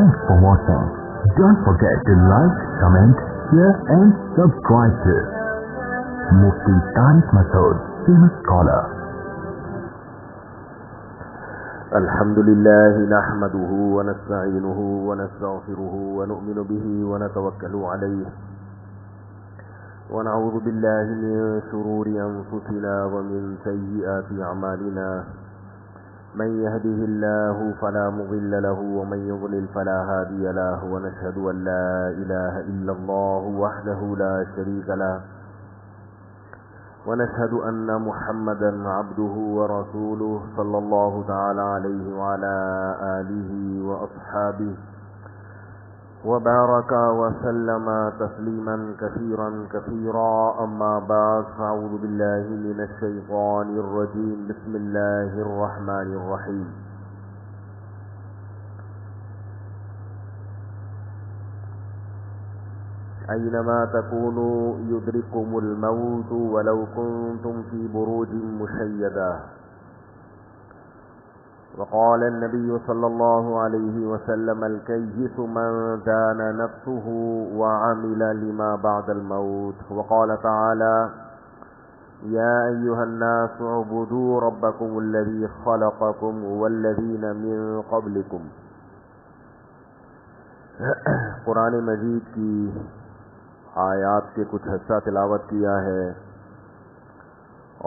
Thanks for watching. Don't forget to like, comment, share and subscribe to Mufti Tariq Masood, famous scholar. الحمد لله نحمده ونستعينه ونستغفره ونؤمن به ونتوكل عليه ونعوذ بالله من شرور أنفسنا ومن سيئات أعمالنا من يهده الله فلا مضل له ومن يضلل فلا هادي له ونشهد أن لا إله إلا الله وحده لا شريك له ونشهد أن محمدا عبده ورسوله صلى الله تعالى عليه وعلى آله وأصحابه وبارك وسلم تسليما كثيرا كثيرا أما بعد فأعوذ بالله من الشيطان الرجيم بسم الله الرحمن الرحيم أينما تكونوا يدرككم الموت ولو كنتم في بروج مشيدة وقال النبي صلى الله عليه وسلم الكيس من دان نفسه وعمل لما بعد الموت وقال تعالى يا أيها الناس اعبدوا ربكم الذي خلقكم والذين من قبلكم. قرآن مجید کی آیات کے کچھ حصہ تلاوت کیا ہے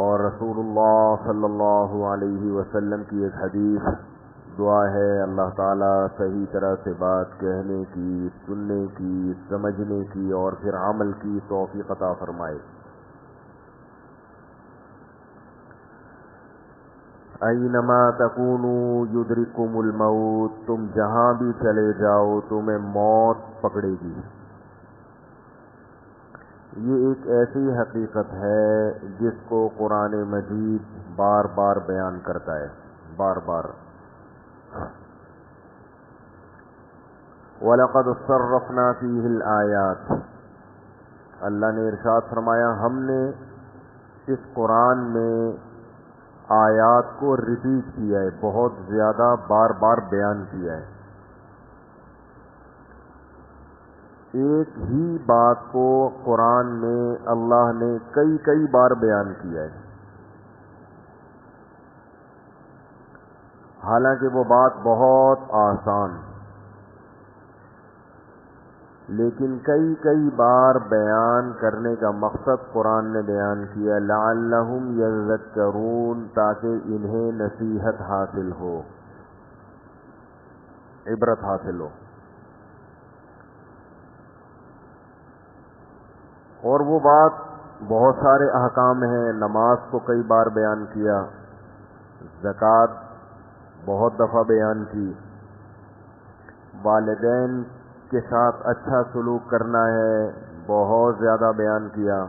اور رسول اللہ صلی اللہ علیہ وسلم کی ایک حدیث دعا ہے اللہ تعالیٰ صحیح طرح سے بات کہنے کی، سننے کی، سمجھنے کی اور پھر عمل کی توفیق عطا فرمائے. اینما تکونوا یدرککم الموت، تم جہاں بھی چلے جاؤ تمہیں موت پکڑے گی. یہ ایک ایسی حقیقت ہے جس کو قرآن مجید بار بار بیان کرتا ہے، بار بار. وَلَقَدْ صَرَّفْنَا فِيهِ الْآيَاتِ، اللہ نے ارشاد فرمایا ہم نے اس قرآن میں آیات کو ریپیٹ کیا ہے، بہت زیادہ بار بار بیان کیا ہے. ایک ہی بات کو قرآن میں اللہ نے کئی بار بیان کیا ہے، حالانکہ وہ بات بہت آسان، لیکن کئی بار بیان کرنے کا مقصد قرآن نے بیان کیا لعلہم یذکرون، تاکہ انہیں نصیحت حاصل ہو، عبرت حاصل ہو. اور وہ بات بہت سارے احکام ہیں، نماز کو کئی بار بیان کیا، زکوٰۃ بہت دفعہ بیان کی، والدین کے ساتھ اچھا سلوک کرنا ہے بہت زیادہ بیان کیا.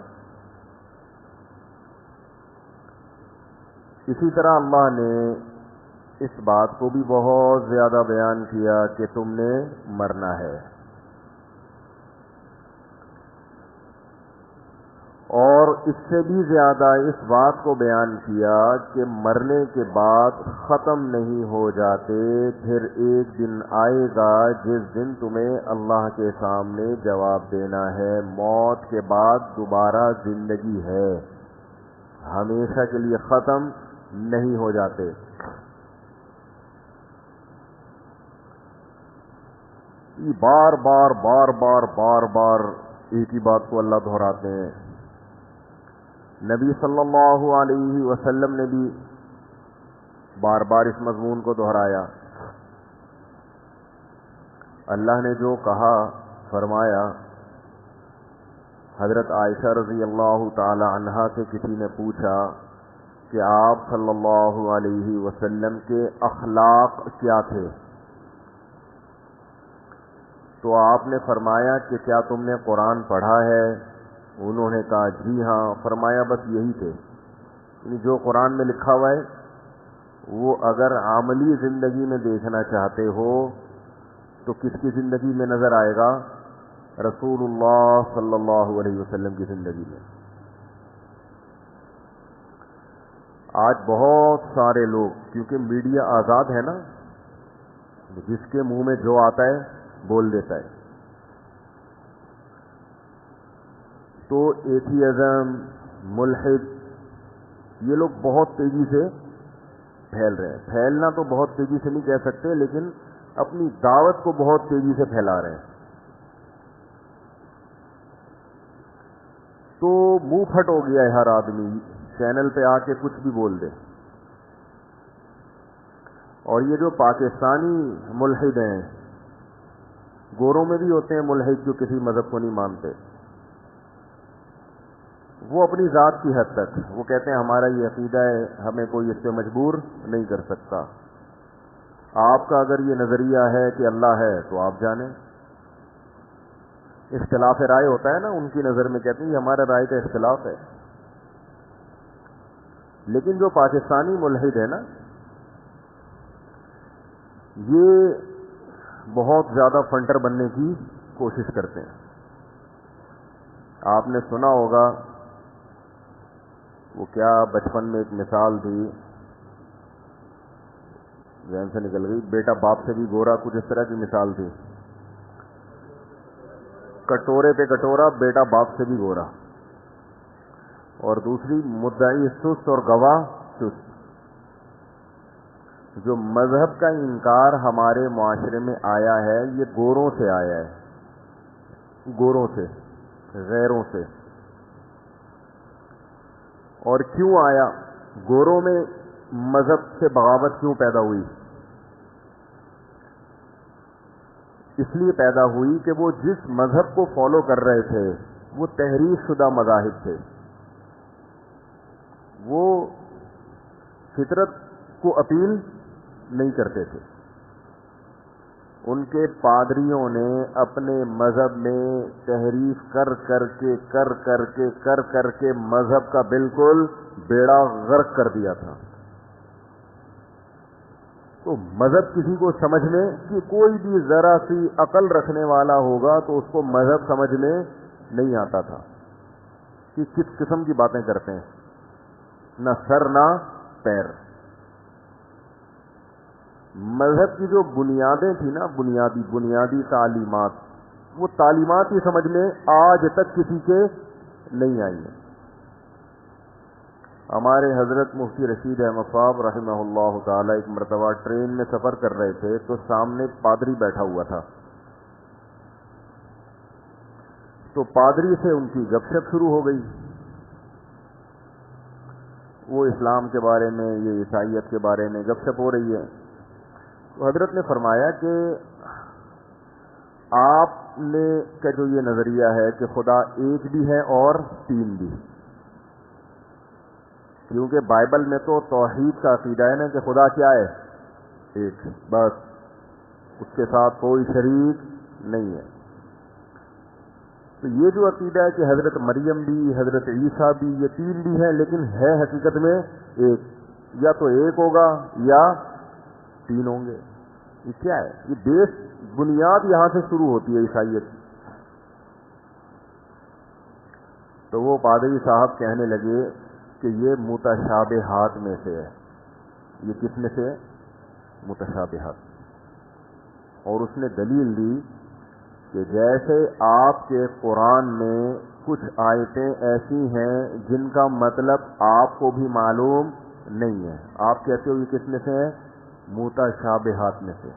اسی طرح اللہ نے اس بات کو بھی بہت زیادہ بیان کیا کہ تم نے مرنا ہے، اور اس سے بھی زیادہ اس بات کو بیان کیا کہ مرنے کے بعد ختم نہیں ہو جاتے، پھر ایک دن آئے گا جس دن تمہیں اللہ کے سامنے جواب دینا ہے. موت کے بعد دوبارہ زندگی ہے، ہمیشہ کے لیے ختم نہیں ہو جاتے. یہ بار بار ایک ہی بات کو اللہ دہراتے ہیں. نبی صلی اللہ علیہ وسلم نے بھی بار بار اس مضمون کو دہرایا. اللہ نے جو کہا فرمایا. حضرت عائشہ رضی اللہ تعالی عنہا سے کسی نے پوچھا کہ آپ صلی اللہ علیہ وسلم کے اخلاق کیا تھے؟ تو آپ نے فرمایا کہ کیا تم نے قرآن پڑھا ہے؟ انہوں نے کہا جی ہاں. فرمایا بس یہی تھے، یعنی جو قرآن میں لکھا ہوا ہے وہ اگر عملی زندگی میں دیکھنا چاہتے ہو تو کس کی زندگی میں نظر آئے گا؟ رسول اللہ صلی اللہ علیہ وسلم کی زندگی میں. آج بہت سارے لوگ، کیونکہ میڈیا آزاد ہے نا، جس کے منہ میں جو آتا ہے بول دیتا ہے. تو ایتھیزم، ملحد، یہ لوگ بہت تیزی سے پھیل رہے ہیں. پھیلنا تو بہت تیزی سے نہیں کہہ سکتے، لیکن اپنی دعوت کو بہت تیزی سے پھیلا رہے ہیں. تو منہ پھٹ ہو گیا ہے ہر آدمی، چینل پہ آ کے کچھ بھی بول دے. اور یہ جو پاکستانی ملحد ہیں، گوروں میں بھی ہوتے ہیں ملحد جو کسی مذہب کو نہیں مانتے، وہ اپنی ذات کی حد تک وہ کہتے ہیں ہمارا یہ عقیدہ ہے، ہمیں کوئی اس پہ مجبور نہیں کر سکتا. آپ کا اگر یہ نظریہ ہے کہ اللہ ہے تو آپ جانیں. اختلاف رائے ہوتا ہے نا، ان کی نظر میں کہتے ہیں یہ ہمارا رائے کا اختلاف ہے. لیکن جو پاکستانی ملحد ہے نا، یہ بہت زیادہ فنٹر بننے کی کوشش کرتے ہیں. آپ نے سنا ہوگا وہ کیا بچپن میں ایک مثال تھی، ذہن سے نکل گئی، بیٹا باپ سے بھی گورا، کچھ اس طرح کی مثال تھی. کٹورے پہ کٹورا، بیٹا باپ سے بھی گورا. اور دوسری مدعی سست اور گواہ چست. جو مذہب کا انکار ہمارے معاشرے میں آیا ہے یہ گوروں سے آیا ہے، گوروں سے، غیروں سے. اور کیوں آیا؟ گوروں میں مذہب سے بغاوت کیوں پیدا ہوئی؟ اس لیے پیدا ہوئی کہ وہ جس مذہب کو فالو کر رہے تھے وہ تحریف شدہ مذاہب تھے. وہ فطرت کو اپیل نہیں کرتے تھے. ان کے پادریوں نے اپنے مذہب میں تحریف کر کے مذہب کا بالکل بیڑا غرق کر دیا تھا. تو مذہب کسی کو سمجھ میں، کہ کوئی بھی ذرا سی عقل رکھنے والا ہوگا تو اس کو مذہب سمجھ میں نہیں آتا تھا کہ کس قسم کی باتیں کرتے ہیں، نہ سر نہ پیر. مذہب کی جو بنیادیں تھیں نا، بنیادی تعلیمات، وہ تعلیمات ہی سمجھ میں آج تک کسی کے نہیں آئی ہیں. ہمارے حضرت مفتی رشید احمد صاحب رحمہ اللہ تعالی ایک مرتبہ ٹرین میں سفر کر رہے تھے تو سامنے پادری بیٹھا ہوا تھا. تو پادری سے ان کی گپ شپ شروع ہو گئی. وہ اسلام کے بارے میں، یہ عیسائیت کے بارے میں گپ شپ ہو رہی ہے. تو حضرت نے فرمایا کہ آپ نے کا جو یہ نظریہ ہے کہ خدا ایک بھی ہے اور تین بھی، کیونکہ بائبل میں تو توحید کا عقیدہ ہے نا کہ خدا کیا ہے؟ ایک، بس، اس کے ساتھ کوئی شریک نہیں ہے. تو یہ جو عقیدہ ہے کہ حضرت مریم بھی، حضرت عیسیٰ بھی، یہ تین بھی ہیں، لیکن ہے حقیقت میں ایک، یا تو ایک ہوگا یا تین ہوں گے. یہ کیا ہے؟ یہ بیس، بنیاد یہاں سے شروع ہوتی ہے عیسائیت. تو وہ پادری صاحب کہنے لگے کہ یہ متشابہات میں سے ہے. یہ کس میں سے؟ متشابہات. اور اس نے دلیل دی کہ جیسے آپ کے قرآن میں کچھ آیتیں ایسی ہیں جن کا مطلب آپ کو بھی معلوم نہیں ہے، آپ کہتے ہو یہ کس میں سے ہے؟ متشابہات میں سے.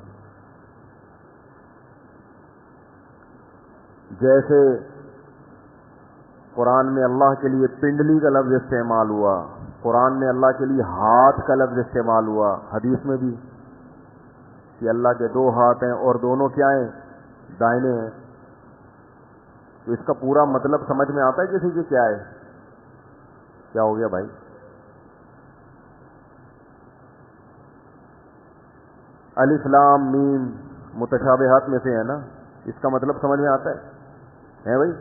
جیسے قرآن میں اللہ کے لیے پنڈلی کا لفظ استعمال ہوا، قرآن میں اللہ کے لیے ہاتھ کا لفظ استعمال ہوا، حدیث میں بھی کہ اللہ کے دو ہاتھ ہیں اور دونوں کیا ہیں؟ دائنے ہیں. تو اس کا پورا مطلب سمجھ میں آتا ہے کسی کے؟ کیا ہے؟ کیا ہو گیا بھائی؟ الف لام میم متشابہات میں سے ہے نا، اس کا مطلب سمجھ میں آتا ہے بھائی؟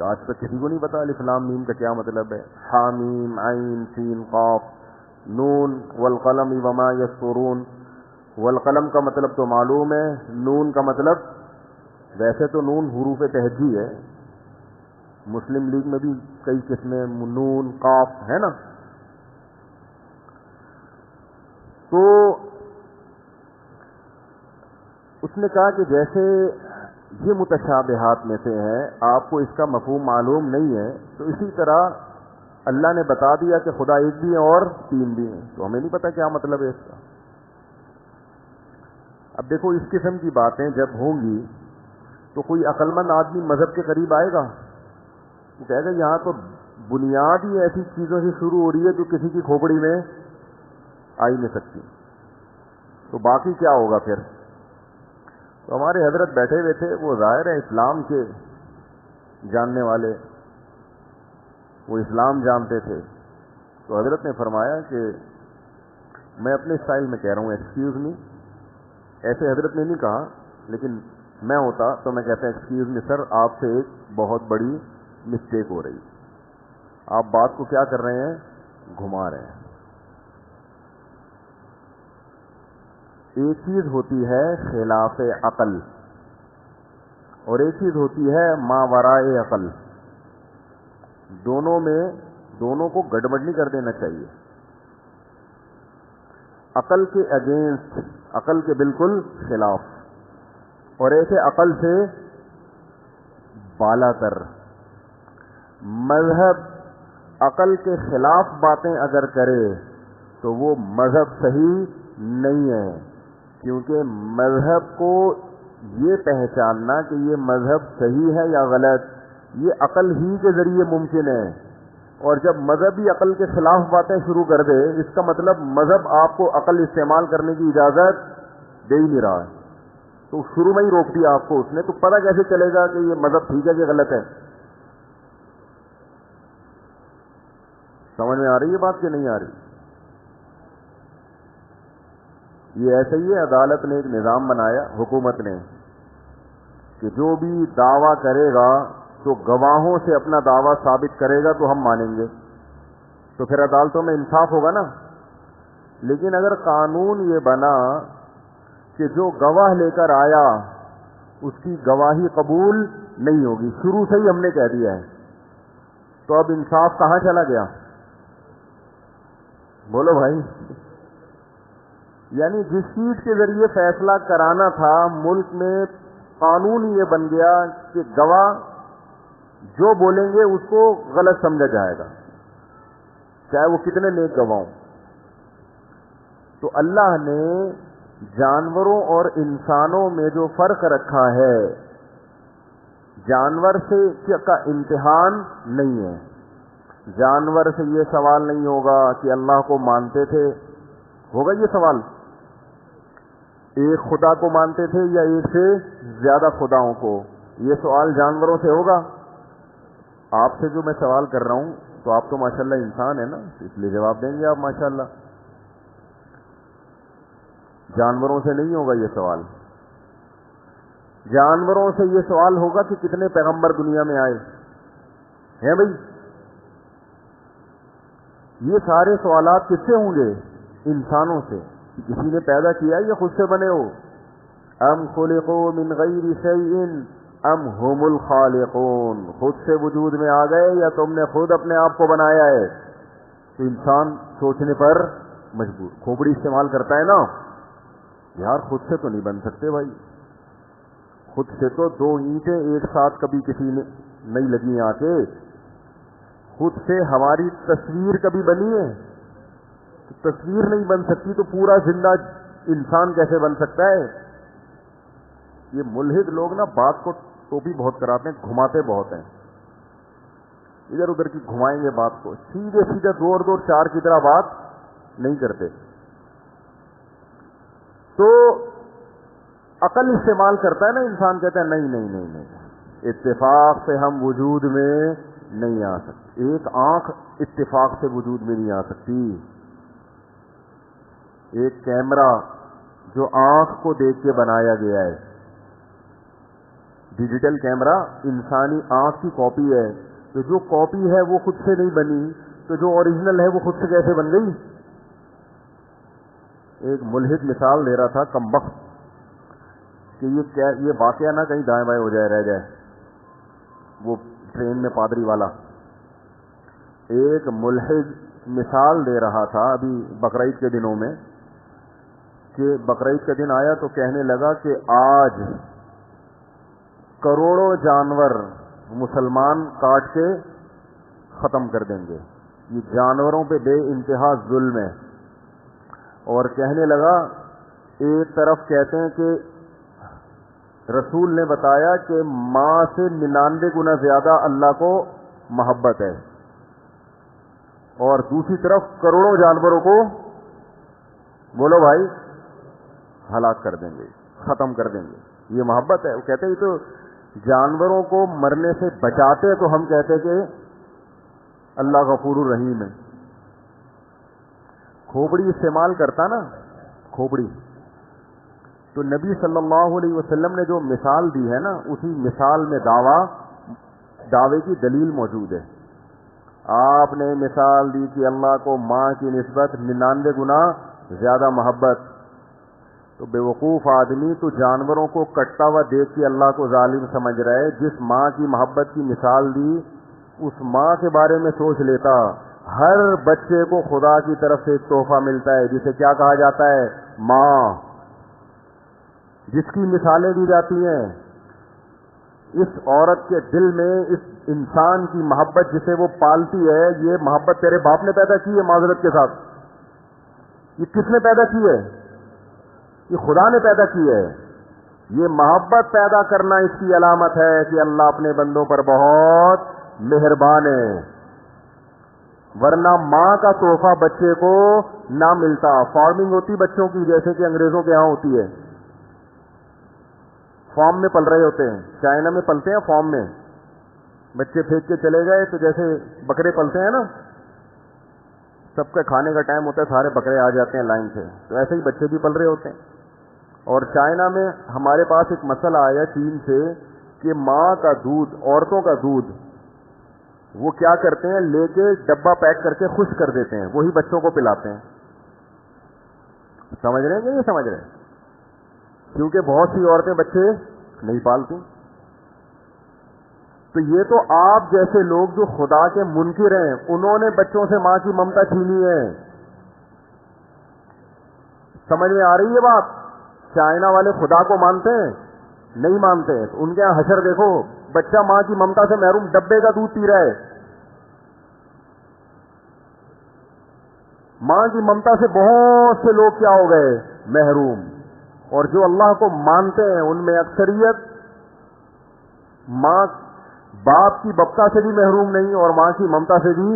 آج تک کسی کو نہیں پتا الف لام میم کا کیا مطلب ہے. حامیم عین سین قاف نون والقلم وما یسطرون. والقلم کا مطلب تو معلوم ہے، نون کا مطلب، ویسے تو نون حروف تہجی ہے، مسلم لیگ میں بھی کئی قسمیں نون قاف ہے نا. تو اس اس نے کہا کہ جیسے یہ متشابہات میں سے ہیں، آپ کو اس کا مفہوم معلوم نہیں ہے، تو اسی طرح اللہ نے بتا دیا کہ خدا ایک بھی ہے اور تین بھی ہیں، تو ہمیں نہیں پتا کیا مطلب ہے اس کا۔ اب دیکھو اس قسم کی باتیں جب ہوں گی تو کوئی عقل مند آدمی مذہب کے قریب آئے گا؟ وہ کہے گا یہاں تو بنیاد ہی ایسی چیزوں سے شروع ہو رہی ہے جو کسی کی کھوپڑی میں آ ہی نہیں سکتی، تو باقی کیا ہوگا پھر؟ تو ہمارے حضرت بیٹھے ہوئے تھے، وہ ظاہر ہے اسلام کے جاننے والے، وہ اسلام جانتے تھے، تو حضرت نے فرمایا کہ میں اپنے اسٹائل میں کہہ رہا ہوں ایکسکیوز می، ایسے حضرت نے نہیں کہا، لیکن میں ہوتا تو میں کہتا ایکسکیوز می سر، آپ سے ایک بہت بڑی مسٹیک ہو رہی، آپ بات کو کیا کر رہے ہیں؟ گھما رہے ہیں۔ ایک چیز ہوتی ہے خلاف عقل اور ایک چیز ہوتی ہے ماورائے عقل، دونوں کو گڑبڑ نہیں کر دینا چاہیے۔ عقل کے اگینسٹ، عقل کے بالکل خلاف، اور ایک ہے عقل سے بالا تر۔ مذہب عقل کے خلاف باتیں اگر کرے تو وہ مذہب صحیح نہیں ہے، کیونکہ مذہب کو یہ پہچاننا کہ یہ مذہب صحیح ہے یا غلط، یہ عقل ہی کے ذریعے ممکن ہے، اور جب مذہب ہی عقل کے خلاف باتیں شروع کر دے، اس کا مطلب مذہب آپ کو عقل استعمال کرنے کی اجازت دے ہی نہیں رہا ہے، تو شروع میں ہی روک دیا آپ کو اس نے، تو پتہ کیسے چلے گا کہ یہ مذہب ٹھیک ہے کہ غلط ہے؟ سمجھ میں آ رہی ہے بات کہ نہیں آ رہی؟ یہ ایسے ہی ہے، عدالت نے ایک نظام بنایا، حکومت نے، کہ جو بھی دعویٰ کرے گا تو گواہوں سے اپنا دعویٰ ثابت کرے گا تو ہم مانیں گے، تو پھر عدالتوں میں انصاف ہوگا نا۔ لیکن اگر قانون یہ بنا کہ جو گواہ لے کر آیا اس کی گواہی قبول نہیں ہوگی، شروع سے ہی ہم نے کہہ دیا ہے، تو اب انصاف کہاں چلا گیا؟ بولو بھائی، یعنی جس چیز کے ذریعے فیصلہ کرانا تھا، ملک میں قانون یہ بن گیا کہ گواہ جو بولیں گے اس کو غلط سمجھا جائے گا، چاہے وہ کتنے نیک گواہ ہوں۔ تو اللہ نے جانوروں اور انسانوں میں جو فرق رکھا ہے، جانور سے کا امتحان نہیں ہے، جانور سے یہ سوال نہیں ہوگا کہ اللہ کو مانتے تھے، ہوگا یہ سوال ایک خدا کو مانتے تھے یا ایک سے زیادہ خداؤں کو؟ یہ سوال جانوروں سے ہوگا؟ آپ سے جو میں سوال کر رہا ہوں تو آپ تو ماشاءاللہ انسان ہے نا، اس لیے جواب دیں گے آپ ماشاءاللہ، جانوروں سے نہیں ہوگا یہ سوال۔ جانوروں سے یہ سوال ہوگا کہ کتنے پیغمبر دنیا میں آئے ہیں بھائی؟ یہ سارے سوالات کس سے ہوں گے؟ انسانوں سے، کسی نے پیدا کیا یا خود سے بنے ہو؟ ام خلقوا من غیر شیء ام هم الخالقون، خود سے وجود میں آ گئے یا تم نے خود اپنے آپ کو بنایا ہے؟ تو انسان سوچنے پر مجبور، کھوپڑی استعمال کرتا ہے نا، یار خود سے تو نہیں بن سکتے بھائی، خود سے تو دو اینٹیں ایک ساتھ کبھی کسی نے نہیں لگی آ کے، خود سے ہماری تصویر کبھی بنی ہے؟ تصویر نہیں بن سکتی تو پورا زندہ انسان کیسے بن سکتا ہے؟ یہ ملحد لوگ نا بات کو ٹوپی بہت کراتے ہیں، گھماتے بہت ہیں، ادھر ادھر کی گھمائیں گے بات کو، سیدھے سیدھے دور چار کی طرح بات نہیں کرتے۔ تو عقل استعمال کرتا ہے نا انسان، کہتا ہے نہیں نہیں نہیں نہیں، اتفاق سے ہم وجود میں نہیں آ سکتے، ایک آنکھ اتفاق سے وجود میں نہیں آ سکتی، ایک کیمرہ جو آنکھ کو دیکھ کے بنایا گیا ہے، ڈیجیٹل کیمرہ انسانی آنکھ کی کاپی ہے، تو جو کاپی ہے وہ خود سے نہیں بنی، تو جو اوریجنل ہے وہ خود سے کیسے بن گئی؟ ایک ملحد مثال دے رہا تھا کمبخت کہ یہ واقعہ نہ کہیں دائیں بائیں ہو جائے رہ جائے، وہ ٹرین میں پادری والا ایک ملحد مثال دے رہا تھا ابھی بقرعید کے دنوں میں کہ بقرعید کا دن آیا تو کہنے لگا کہ آج کروڑوں جانور مسلمان کاٹ کے ختم کر دیں گے. یہ جانوروں پہ بے انتہا ظلم ہے. اور کہنے لگا ایک طرف کہتے ہیں کہ رسول نے بتایا کہ ماں سے 99 گنا زیادہ اللہ کو محبت ہے, اور دوسری طرف کروڑوں جانوروں کو بولو بھائی ہلاک کر دیں گے, ختم کر دیں گے. یہ محبت ہے. وہ کہتے ہیں تو جانوروں کو مرنے سے بچاتے تو ہم کہتے کہ اللہ غفور الرحیم ہے. کھوپڑی استعمال کرتا نا, کھوپڑی, تو نبی صلی اللہ علیہ وسلم نے جو مثال دی ہے نا, اسی مثال میں دعوے کی دلیل موجود ہے. آپ نے مثال دی کہ اللہ کو ماں کی نسبت 99 گنا زیادہ محبت. تو بے وقوف آدمی تو جانوروں کو کٹتا ہوا دیکھ کے اللہ کو ظالم سمجھ رہا ہے. جس ماں کی محبت کی مثال دی اس ماں کے بارے میں سوچ لیتا. ہر بچے کو خدا کی طرف سے ایک تحفہ ملتا ہے جسے کیا کہا جاتا ہے, ماں, جس کی مثالیں دی جاتی ہیں. اس عورت کے دل میں اس انسان کی محبت جسے وہ پالتی ہے, یہ محبت تیرے باپ نے پیدا کی ہے معذرت کے ساتھ. یہ کس نے پیدا کی ہے؟ یہ خدا نے پیدا کی ہے. یہ محبت پیدا کرنا اس کی علامت ہے کہ اللہ اپنے بندوں پر بہت مہربان ہے. ورنہ ماں کا تحفہ بچے کو نہ ملتا. فارمنگ ہوتی بچوں کی جیسے کہ انگریزوں کے ہاں ہوتی ہے, فارم میں پل رہے ہوتے ہیں. چائنا میں پلتے ہیں فارم میں, بچے پھینک کے چلے گئے تو جیسے بکرے پلتے ہیں نا, سب کا کھانے کا ٹائم ہوتا ہے, سارے بکرے آ جاتے ہیں لائن سے, تو ایسے ہی بچے بھی پل رہے ہوتے ہیں. اور چائنا میں ہمارے پاس ایک مسئلہ آیا چین سے کہ ماں کا دودھ, عورتوں کا دودھ وہ کیا کرتے ہیں, لے کے ڈبہ پیک کر کے خشک کر دیتے ہیں, وہی بچوں کو پلاتے ہیں. سمجھ رہے ہیں کہ نہیں سمجھ رہے؟ کیونکہ بہت سی عورتیں بچے نہیں پالتی. تو یہ تو آپ جیسے لوگ جو خدا کے منکر ہیں انہوں نے بچوں سے ماں کی ممتا چھینی ہے. سمجھ میں آ رہی ہے بات؟ چائنا والے خدا کو مانتے ہیں؟ نہیں مانتے. ان کے یہاں حشر دیکھو, بچہ ماں کی ممتا سے محروم, ڈبے کا دودھ پی رہا ہے. ماں کی ممتا سے بہت سے لوگ کیا ہو گئے, محروم. اور جو اللہ کو مانتے ہیں ان میں اکثریت ماں باپ کی بپتا سے بھی محروم نہیں, اور ماں کی ممتا سے بھی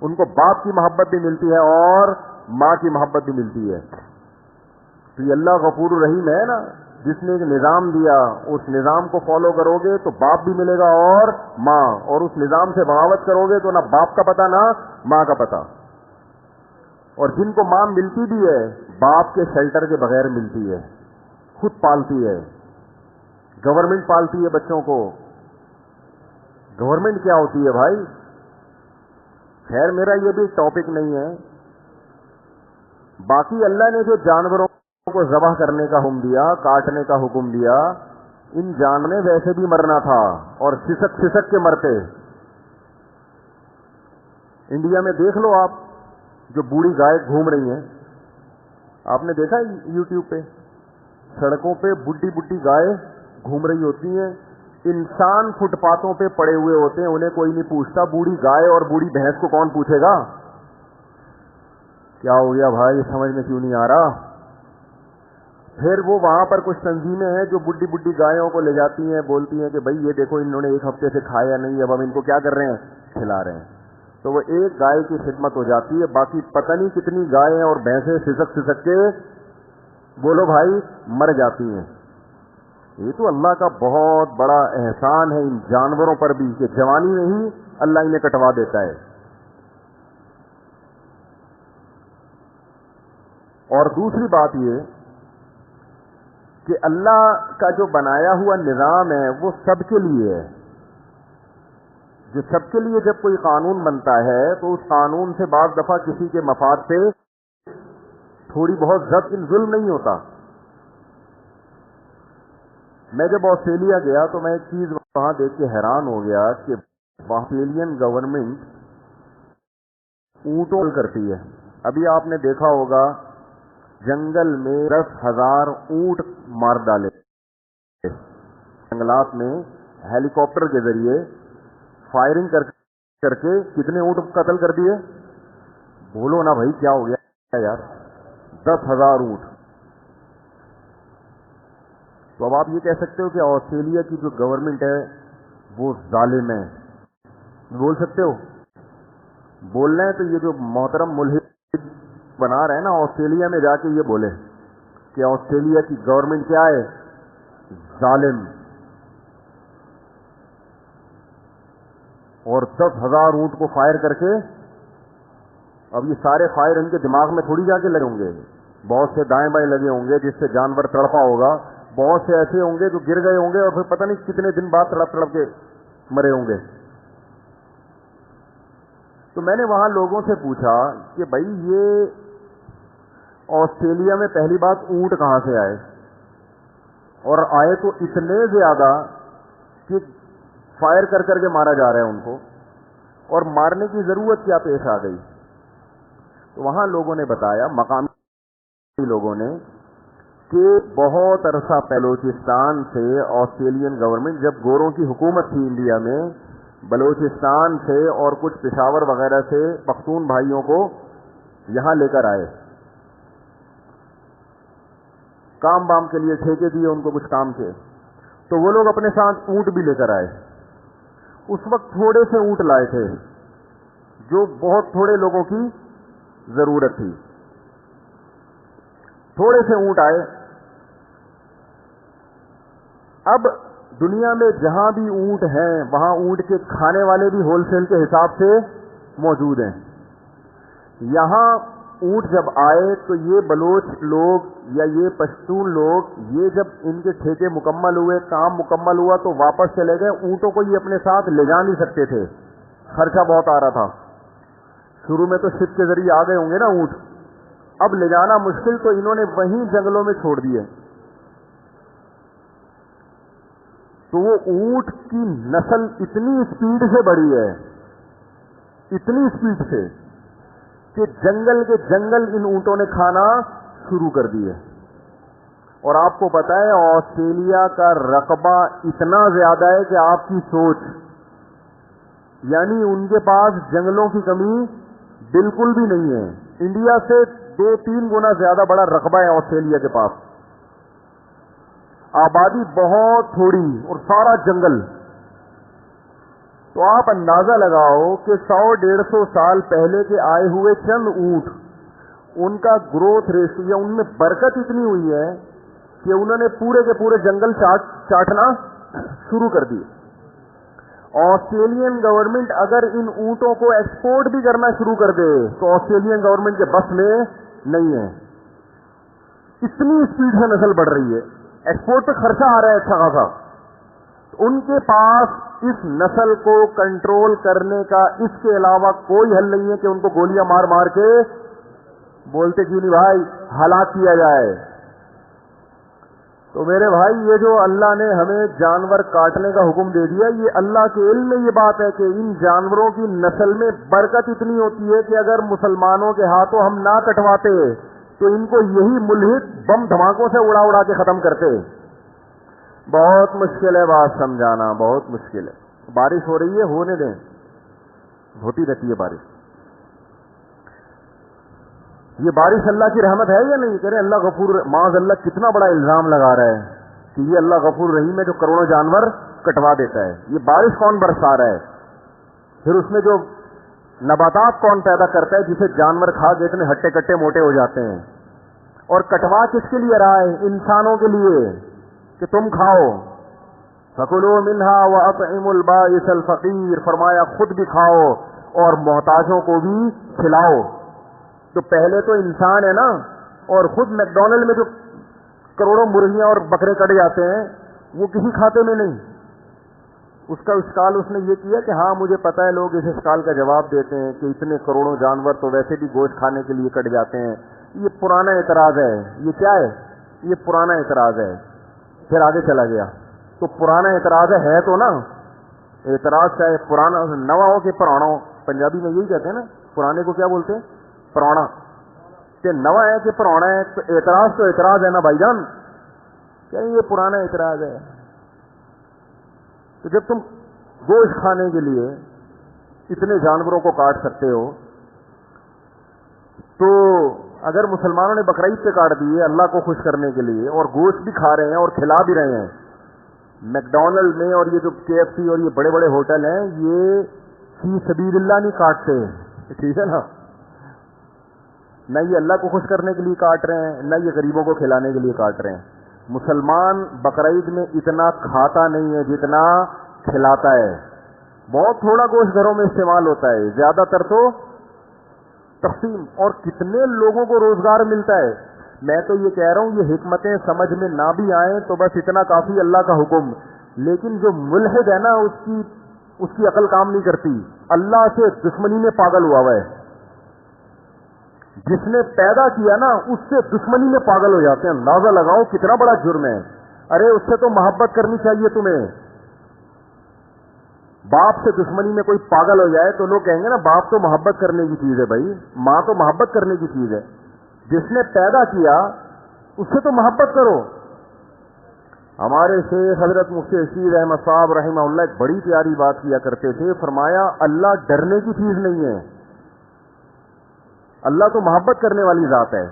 ان کو باپ کی محبت بھی ملتی ہے اور ماں کی محبت بھی ملتی ہے. تو یہ اللہ غفور الرحیم ہے نا, جس نے ایک نظام دیا, اس نظام کو فالو کرو گے تو باپ بھی ملے گا اور ماں, اور اس نظام سے بغاوت کرو گے تو نہ باپ کا پتہ نہ ماں کا پتہ. اور جن کو ماں ملتی بھی ہے باپ کے شیلٹر کے بغیر ملتی ہے, خود پالتی ہے, گورنمنٹ پالتی ہے بچوں کو. گورنمنٹ کیا ہوتی ہے بھائی؟ خیر میرا یہ بھی ٹاپک نہیں ہے. باقی اللہ نے جو جانوروں کو ذبح کرنے کا حکم دیا, کاٹنے کا حکم دیا, ان جانوروں نے ویسے بھی مرنا تھا اور سسک سسک کے مرتے. انڈیا میں دیکھ لو آپ, جو بوڑھی گائے گھوم رہی ہیں, آپ نے دیکھا یوٹیوب پہ سڑکوں پہ بڈھی بڈھی گائے گھوم رہی ہوتی ہیں. انسان فٹ پاتھوں پہ پڑے ہوئے ہوتے ہیں, انہیں کوئی نہیں پوچھتا. بوڑھی گائے اور بوڑھی بھینس کو کون پوچھے گا؟ کیا ہو گیا بھائی, سمجھ میں کیوں نہیں آ رہا؟ پھر وہ وہاں پر کچھ تنظیمیں ہیں جو بڈھی بڈھی گایوں کو لے جاتی ہیں, بولتی ہیں کہ بھائی یہ دیکھو انہوں نے ایک ہفتے سے کھایا نہیں, اب ہم ان کو کیا کر رہے ہیں, کھلا رہے ہیں. تو وہ ایک گائے کی خدمت ہو جاتی ہے, باقی پتہ نہیں کتنی گائیں اور بھینسیں سسک سسک کے بولو بھائی مر جاتی ہیں. یہ تو اللہ کا بہت بڑا احسان ہے ان جانوروں پر بھی کہ جوانی میں ہی اللہ انہیں کٹوا دیتا ہے. اور دوسری بات یہ کہ اللہ کا جو بنایا ہوا نظام ہے وہ سب کے لیے ہے. جو سب کے لیے جب کوئی قانون بنتا ہے تو اس قانون سے بعض دفعہ کسی کے مفاد سے تھوڑی بہت ضبط ظلم نہیں ہوتا. میں جب آسٹریلیا گیا تو میں ایک چیز وہاں دیکھ کے حیران ہو گیا کہ آسٹریلین گورنمنٹ اونٹوں کرتی ہے. ابھی آپ نے دیکھا ہوگا جنگل میں 10,000 اونٹ مار ڈالے. جنگلات میں ہیلی کاپٹر کے ذریعے فائرنگ کر کے کتنے اونٹ قتل کر دیے؟ بولو نا بھائی کیا ہو گیا یار؟ 10,000 اونٹ. تو اب آپ یہ کہہ سکتے ہو کہ آسٹریلیا کی جو گورنمنٹ ہے وہ ظالم ہے، بول سکتے ہو؟ بولنا ہے تو یہ جو محترم ملحد بنا رہے ہیں نا آسٹریلیا میں جا کے یہ بولے کہ آسٹریلیا کی گورنمنٹ کیا ہے؟ ظالم. اور 10,000 اونٹ کو فائر کر کے، اب یہ سارے فائر ان کے دماغ میں تھوڑی جا کے لگے ہوں گے، بہت سے دائیں بائیں لگے ہوں گے جس سے جانور تڑپا ہوگا، بہت سے ایسے ہوں گے جو گر گئے ہوں گے اور پھر پتہ نہیں کتنے دن بعد تڑپ تڑپ کے مرے ہوں گے. تو میں نے وہاں لوگوں سے پوچھا کہ بھائی یہ آسٹریلیا میں پہلی بات اونٹ کہاں سے آئے، اور آئے تو اتنے زیادہ کہ فائر کر کر کے مارا جا رہا ہے ان کو، اور مارنے کی ضرورت کیا پیش آ گئی؟ تو وہاں لوگوں نے بتایا، مقامی لوگوں نے، کہ بہت عرصہ بلوچستان سے آسٹریلین گورنمنٹ، جب گوروں کی حکومت تھی انڈیا میں، بلوچستان سے اور کچھ پشاور وغیرہ سے پختون بھائیوں کو یہاں لے کر آئے، کام بام کے لیے ٹھیکے دیے ان کو کچھ کام کے، تو وہ لوگ اپنے ساتھ اونٹ بھی لے کر آئے. اس وقت تھوڑے سے اونٹ لائے تھے جو بہت تھوڑے لوگوں کی ضرورت تھی، تھوڑے سے اونٹ آئے. اب دنیا میں جہاں بھی اونٹ ہیں وہاں اونٹ کے کھانے والے بھی ہول سیل کے حساب سے موجود ہیں. یہاں اونٹ جب آئے تو یہ بلوچ لوگ یا یہ پشتون لوگ، یہ جب ان کے ٹھیکے مکمل ہوئے، کام مکمل ہوا تو واپس چلے گئے. اونٹوں کو یہ اپنے ساتھ لے جا نہیں سکتے تھے، خرچہ بہت آ رہا تھا. شروع میں تو شپ کے ذریعے آ گئے ہوں گے نا اونٹ، اب لے جانا مشکل، تو انہوں نے وہیں جنگلوں میں چھوڑ دیے. تو وہ اونٹ کی نسل اتنی اسپیڈ سے بڑھی ہے، اتنی اسپیڈ سے کہ جنگل کے جنگل ان اونٹوں نے کھانا شروع کر دیے. اور آپ کو پتا ہے آسٹریلیا کا رقبہ اتنا زیادہ ہے کہ آپ کی سوچ، یعنی ان کے پاس جنگلوں کی کمی بالکل بھی نہیں ہے. انڈیا سے 2-3 گنا زیادہ بڑا رقبہ ہے آسٹریلیا کے پاس. آبادی بہت تھوڑی اور سارا جنگل. تو آپ اندازہ لگاؤ کہ 100-150 سال پہلے کے آئے ہوئے چند اونٹ، ان کا گروتھ ریشو یا ان میں برکت اتنی ہوئی ہے کہ انہوں نے پورے کے پورے جنگل چاٹنا شروع کر دیے. آسٹریلین گورنمنٹ اگر ان اونٹوں کو ایکسپورٹ بھی کرنا شروع کر دے تو آسٹریلین گورنمنٹ کے بس میں نہیں ہے. اتنی اسپیڈ سے نسل بڑھ رہی ہے، ایکسپورٹ پہ خرچہ آ رہا ہے اچھا خاصا. ان کے پاس اس نسل کو کنٹرول کرنے کا اس کے علاوہ کوئی حل نہیں ہے کہ ان کو گولیاں مار مار کے، بولتے کیوں نہیں بھائی، ہلاک کیا جائے. تو میرے بھائی یہ جو اللہ نے ہمیں جانور کاٹنے کا حکم دے دیا، یہ اللہ کے علم میں یہ بات ہے کہ ان جانوروں کی نسل میں برکت اتنی ہوتی ہے کہ اگر مسلمانوں کے ہاتھوں ہم نہ کٹواتے تو ان کو یہی ملحد بم دھماکوں سے اڑا اڑا کے ختم کرتے. بہت مشکل ہے بات سمجھانا، بہت مشکل ہے. بارش ہو رہی ہے، ہونے دیں، ہوتی رہتی ہے بارش. یہ بارش اللہ کی رحمت ہے یا نہیں؟ کہہ رہے اللہ غفور، معاذ اللہ کتنا بڑا الزام لگا رہا ہے کہ یہ اللہ غفور رحیم ہے جو کروڑوں جانور کٹوا دیتا ہے. یہ بارش کون برسا رہا ہے؟ پھر اس میں جو نباتات کون پیدا کرتا ہے جسے جانور کھا کے اتنے ہٹے کٹے موٹے ہو جاتے ہیں؟ اور کٹوا کس کے لیے رہا ہے؟ انسانوں کے لیے کہ تم کھاؤ. فَكُلُوا مِنْهَا وَأَطْعِمُوا الْبَائِسَ الْفَقِيرَ، فرمایا خود بھی کھاؤ اور محتاجوں کو بھی کھلاؤ. تو پہلے تو انسان ہے نا، اور خود میکڈونلڈ میں جو کروڑوں مرغیاں اور بکرے کٹ جاتے ہیں وہ کسی کھاتے میں نہیں. اس کا اشکال اس نے یہ کیا کہ ہاں مجھے پتا ہے، لوگ اس اشکال کا جواب دیتے ہیں کہ اتنے کروڑوں جانور تو ویسے بھی گوشت کھانے کے لیے کٹ جاتے ہیں. یہ پرانا اعتراض ہے. یہ کیا ہے؟ یہ پرانا اعتراض ہے. پھر آگے چلا گیا تو پرانا اعتراض ہے تو نا، اعتراض چاہے پرانا نوا ہو کہ پرانا ہو. پنجابی میں یہی کہتے ہیں نا، پرانے کو کیا بولتے ہیں؟ پرانا. کہ نوا ہے کہ پرانا ہے؟ تو اعتراض ہے نا بھائی جان، کیا یہ پرانا اعتراض ہے؟ تو جب تم گوشت کھانے کے لیے اتنے جانوروں کو کاٹ سکتے ہو، تو اگر مسلمانوں نے بقرعید پہ کاٹ دیے اللہ کو خوش کرنے کے لیے، اور گوشت بھی کھا رہے ہیں اور کھلا بھی رہے ہیں، میکڈونلڈ میں اور یہ جو KFC اور یہ بڑے بڑے ہوٹل ہیں، یہ فی سبیل اللہ نہیں کاٹتے، ٹھیک ہے نا؟ نہ یہ اللہ کو خوش کرنے کے لیے کاٹ رہے ہیں، نہ یہ غریبوں کو کھلانے کے لیے کاٹ رہے ہیں۔ مسلمان بقرعید میں اتنا کھاتا نہیں ہے جتنا کھلاتا ہے، بہت تھوڑا گوشت گھروں میں استعمال ہوتا ہے، زیادہ تر تو تقسیم۔ اور کتنے لوگوں کو روزگار ملتا ہے۔ میں تو یہ کہہ رہا ہوں یہ حکمتیں سمجھ میں نہ بھی آئیں تو بس اتنا کافی، اللہ کا حکم۔ لیکن جو ملحد ہے نا اس کی عقل کام نہیں کرتی، اللہ سے دشمنی میں پاگل ہوا ہے۔ جس نے پیدا کیا نا اس سے دشمنی میں پاگل ہو جاتے ہیں۔ اندازہ لگاؤ کتنا بڑا جرم ہے۔ ارے اس سے تو محبت کرنی چاہیے تمہیں۔ باپ سے دشمنی میں کوئی پاگل ہو جائے تو لوگ کہیں گے نا باپ تو محبت کرنے کی چیز ہے، بھائی ماں تو محبت کرنے کی چیز ہے۔ جس نے پیدا کیا اس سے تو محبت کرو۔ ہمارے شیخ حضرت مفتی رشید احمد صاحب رحمہ اللہ ایک بڑی پیاری بات کیا کرتے تھے، فرمایا اللہ ڈرنے کی چیز نہیں ہے، اللہ تو محبت کرنے والی ذات ہے۔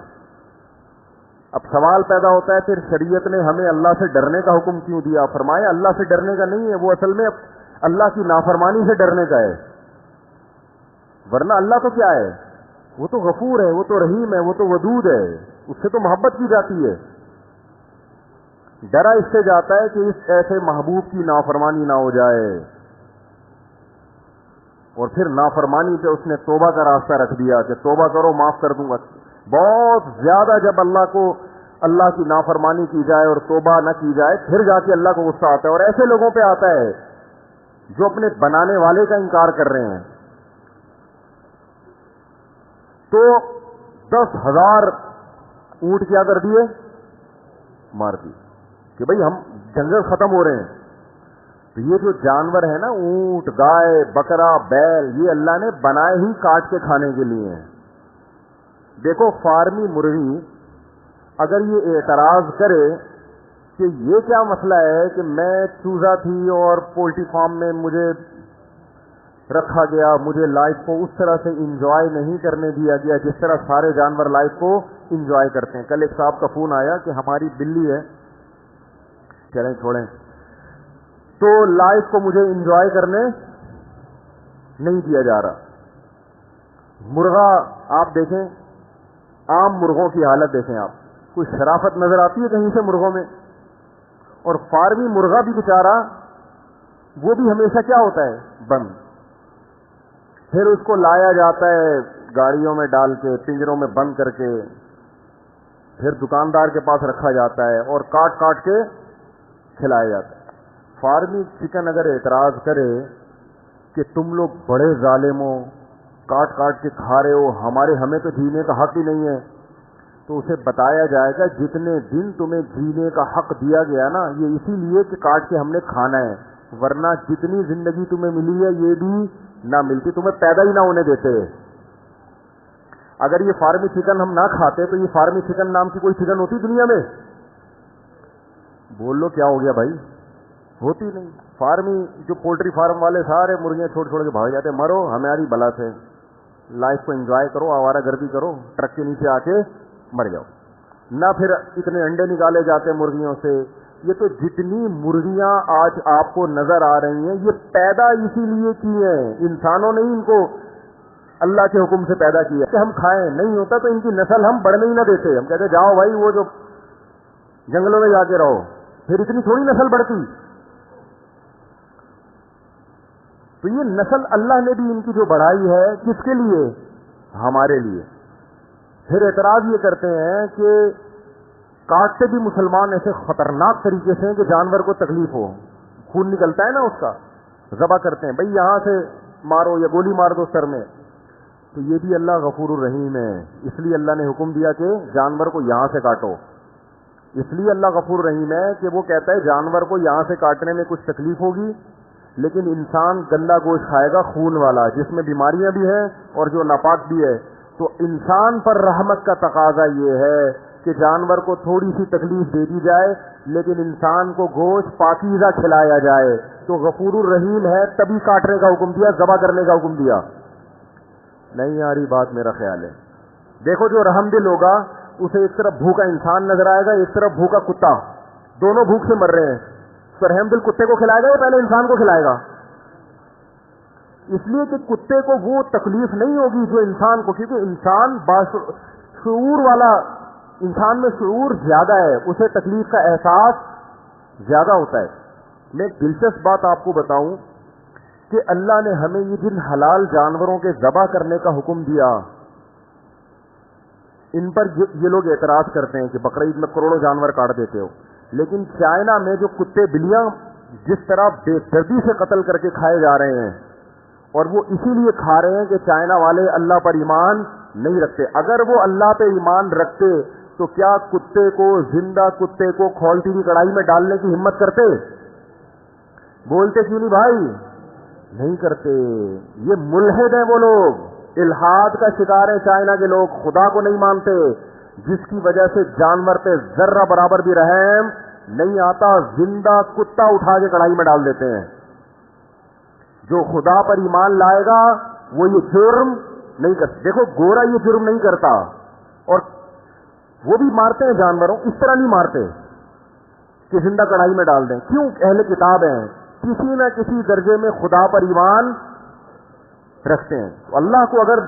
اب سوال پیدا ہوتا ہے پھر شریعت نے ہمیں اللہ سے ڈرنے کا حکم کیوں دیا؟ فرمایا اللہ سے ڈرنے کا نہیں ہے، وہ اصل میں اللہ کی نافرمانی سے ڈرنے کا ہے۔ ورنہ اللہ تو کیا ہے؟ وہ تو غفور ہے، وہ تو رحیم ہے، وہ تو ودود ہے، اس سے تو محبت کی جاتی ہے۔ ڈرا اس سے جاتا ہے کہ اس ایسے محبوب کی نافرمانی نہ ہو جائے، اور پھر نافرمانی پہ اس نے توبہ کا راستہ رکھ دیا کہ توبہ کرو معاف کر دوں گا۔ بہت زیادہ جب اللہ کی نافرمانی کی جائے اور توبہ نہ کی جائے پھر جا کے اللہ کو غصہ آتا ہے، اور ایسے لوگوں پہ آتا ہے جو اپنے بنانے والے کا انکار کر رہے ہیں۔ تو 10,000 اونٹ کیا کر دیے؟ مار دیے کہ بھئی ہم جنگل ختم ہو رہے ہیں۔ تو یہ جو جانور ہے نا اونٹ، گائے، بکرا، بیل، یہ اللہ نے بنائے ہی کاٹ کے کھانے کے لیے ہیں۔ دیکھو فارمی مرغی اگر یہ اعتراض کرے کہ یہ کیا مسئلہ ہے کہ میں چوزا تھی اور پولٹری فارم میں مجھے رکھا گیا، مجھے لائف کو اس طرح سے انجوائے نہیں کرنے دیا گیا جس طرح سارے جانور لائف کو انجوائے کرتے ہیں۔ کل ایک صاحب کا فون آیا کہ ہماری بلی ہے، چلیں چھوڑیں، تو لائف کو مجھے انجوائے کرنے نہیں دیا جا رہا۔ مرغا آپ دیکھیں، عام مرغوں کی حالت دیکھیں آپ، کوئی شرافت نظر آتی ہے کہیں سے مرغوں میں؟ اور فارمی مرغا بھی بیچارہ وہ بھی ہمیشہ کیا ہوتا ہے؟ بند۔ پھر اس کو لایا جاتا ہے گاڑیوں میں ڈال کے، پنجروں میں بند کر کے، پھر دکاندار کے پاس رکھا جاتا ہے اور کاٹ کاٹ کے کھلایا جاتا ہے۔ فارمی چکن اگر اعتراض کرے کہ تم لوگ بڑے ظالم ہو، کاٹ کاٹ کے کھا رہے ہو، ہمیں تو جینے کا حق ہی نہیں ہے، تو اسے بتایا جائے گا جتنے دن تمہیں جینے کا حق دیا گیا نا یہ اسی لیے کہ کاٹ کے ہم نے کھانا ہے، ورنہ جتنی زندگی تمہیں ملی ہے یہ بھی نہ ملتی، تمہیں پیدا ہی نہ ہونے دیتے۔ اگر یہ فارمی چکن ہم نہ کھاتے تو یہ فارمی چکن نام کی کوئی چکن ہوتی دنیا میں؟ بول لو کیا ہو گیا بھائی؟ ہوتی نہیں۔ فارمی جو پولٹری فارم والے سارے مرغیاں چھوڑ چھوڑ کے بھاگ جاتے، مرو ہماری بلا سے، لائف کو انجوائے کرو، آوارہ گردی کرو، ٹرک کے نیچے آ کے مر جاؤ، نہ پھر اتنے انڈے نکالے جاتے مرغیوں سے۔ یہ تو جتنی مرغیاں آج آپ کو نظر آ رہی ہیں یہ پیدا اسی لیے کی ہیں، انسانوں نے ہی ان کو اللہ کے حکم سے پیدا کیا کہ ہم کھائیں، نہیں ہوتا تو ان کی نسل ہم بڑھنے ہی نہ دیتے، ہم کہتے جاؤ بھائی وہ جو جنگلوں میں جا کے رہو، پھر اتنی تھوڑی نسل بڑھتی۔ تو یہ نسل اللہ نے بھی ان کی جو بڑھائی ہے کس کے لیے؟ ہمارے لیے۔ پھر اعتراض یہ کرتے ہیں کہ کاٹتے بھی مسلمان ایسے خطرناک طریقے سے ہیں کہ جانور کو تکلیف ہو، خون نکلتا ہے نا اس کا، ذبح کرتے ہیں، بھئی یہاں سے مارو یا گولی مار دو سر میں۔ تو یہ بھی اللہ غفور الرحیم ہے، اس لیے اللہ نے حکم دیا کہ جانور کو یہاں سے کاٹو۔ اس لیے اللہ غفور الرحیم ہے کہ وہ کہتا ہے جانور کو یہاں سے کاٹنے میں کچھ تکلیف ہوگی، لیکن انسان گندا گوشت کھائے گا خون والا، جس میں بیماریاں بھی ہیں اور جو ناپاک بھی ہے، تو انسان پر رحمت کا تقاضا یہ ہے کہ جانور کو تھوڑی سی تکلیف دے دی جائے لیکن انسان کو گوشت پاکیزہ کھلایا جائے. تو غفور الرحیم ہے تبھی کاٹنے کا حکم دیا, ذبح کرنے کا حکم دیا. نہیں آ رہی بات میرا خیال ہے. دیکھو جو رحم دل ہوگا اسے ایک طرف بھوکا انسان نظر آئے گا, ایک طرف بھوکا کتا, دونوں بھوک سے مر رہے ہیں. تو رحم دل کتے کو کھلائے گا یا پہلے انسان کو کھلائے گا؟ اس لیے کہ کتے کو وہ تکلیف نہیں ہوگی جو انسان کو, کیونکہ انسان شعور والا, انسان میں شعور زیادہ ہے, اسے تکلیف کا احساس زیادہ ہوتا ہے. میں ایک دلچسپ بات آپ کو بتاؤں کہ اللہ نے ہمیں یہ جن حلال جانوروں کے ذبح کرنے کا حکم دیا, ان پر یہ لوگ اعتراض کرتے ہیں کہ بقرعید میں کروڑوں جانور کاٹ دیتے ہو, لیکن چائنا میں جو کتے بلیاں جس طرح بے دردی سے قتل کر کے کھائے جا رہے ہیں, اور وہ اسی لیے کھا رہے ہیں کہ چائنا والے اللہ پر ایمان نہیں رکھتے. اگر وہ اللہ پہ ایمان رکھتے تو کیا کتے کو, زندہ کتے کو کھولتی ہوئی کڑھائی میں ڈالنے کی ہمت کرتے؟ بولتے کیوں نہیں بھائی؟ نہیں کرتے. یہ ملحد ہیں وہ لوگ, الحاد کا شکار ہے چائنا کے لوگ, خدا کو نہیں مانتے, جس کی وجہ سے جانور پہ ذرہ برابر بھی رحم نہیں آتا. زندہ کتا اٹھا کے کڑھائی میں ڈال دیتے ہیں. جو خدا پر ایمان لائے گا وہ یہ جرم نہیں کرتا. دیکھو گورا یہ جرم نہیں کرتا, اور وہ بھی مارتے ہیں جانوروں, اس طرح نہیں مارتے کہ زندہ کڑھائی میں ڈال دیں. کیوں؟ اہل کتاب ہیں, کسی نہ کسی درجے میں خدا پر ایمان رکھتے ہیں. اللہ کو اگر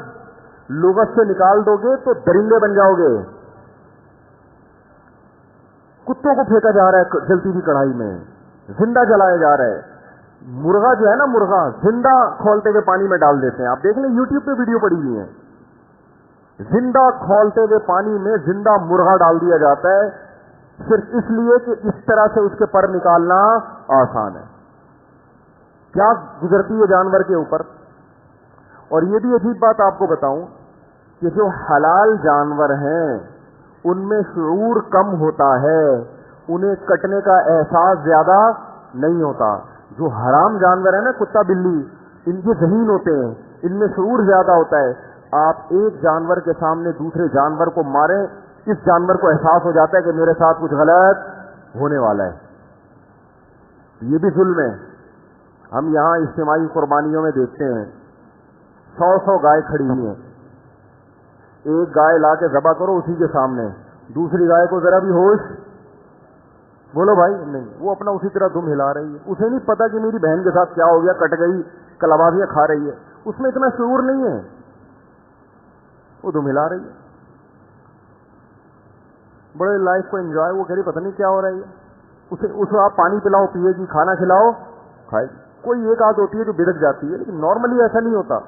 لغت سے نکال دو گے تو درندے بن جاؤ گے. کتوں کو پھینکا جا رہا ہے جلتی ہوئی کڑھائی میں, زندہ جلایا جا رہا ہے. مرغا جو ہے نا, مرغا زندہ کھولتے ہوئے پانی میں ڈال دیتے ہیں. آپ دیکھ لیں یوٹیوب پہ ویڈیو پڑی ہوئی ہے, زندہ کھولتے ہوئے پانی میں زندہ مرغا ڈال دیا جاتا ہے صرف اس لیے کہ اس طرح سے اس کے پر نکالنا آسان ہے. کیا گزرتی ہے جانور کے اوپر. اور یہ بھی عجیب بات آپ کو بتاؤں کہ جو حلال جانور ہیں ان میں شعور کم ہوتا ہے, انہیں کٹنے کا احساس زیادہ نہیں ہوتا. جو حرام جانور ہیں نا, کتا بلی, ان کے ذہین ہوتے ہیں, ان میں شعور زیادہ ہوتا ہے. آپ ایک جانور کے سامنے دوسرے جانور کو ماریں, اس جانور کو احساس ہو جاتا ہے کہ میرے ساتھ کچھ غلط ہونے والا ہے. یہ بھی ظلم ہے. ہم یہاں اجتماعی قربانیوں میں دیکھتے ہیں 100 گائے کھڑی ہوئی ہیں. ایک گائے لا کے ذبح کرو اسی کے سامنے, دوسری گائے کو ذرا بھی ہوش, بولو بھائی, نہیں, وہ اپنا اسی طرح دم ہلا رہی ہے. اسے نہیں پتا کہ میری بہن کے ساتھ کیا ہو گیا, کٹ گئی, کلابازیاں کھا رہی ہے. اس میں اتنا شعور نہیں ہے, وہ دم ہلا رہی ہے. بڑے لائف کو انجوائے, وہ کہہ رہی پتہ نہیں کیا ہو رہی ہے. اسے آپ پانی پلاؤ پیے گی, کھانا کھلاؤ کھائے گی. کوئی ایک آدھ ہوتی ہے جو بدک جاتی ہے, لیکن نارملی ایسا نہیں ہوتا.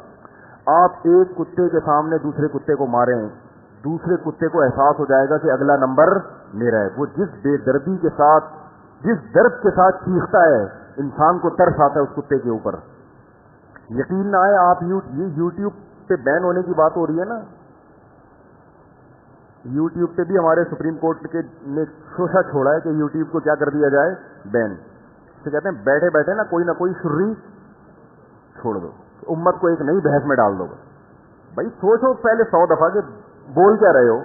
آپ ایک کتے کے سامنے دوسرے کتے کو ماریں, دوسرے کتے کو احساس ہو جائے گا کہ اگلا نمبر میرا ہے. وہ جس بے دردی کے ساتھ, جس درد کے ساتھ چیختا ہے, انسان کو ترس آتا ہے اس کتے کے اوپر. یقین نہ آئے آپ, یہ یوٹیوب پہ بین ہونے کی بات ہو رہی ہے نا, یوٹیوب پہ بھی ہمارے سپریم کورٹ کے نے شوشہ چھوڑا ہے کہ یوٹیوب کو کیا کر دیا جائے, بین. سے کہتے ہیں بیٹھے بیٹھے نا کوئی نہ کوئی شری چھوڑ دو, امت کو ایک نئی بحث میں ڈال دو. بھائی سوچو پہلے 100 دفعہ کہ بول کیا رہے ہو.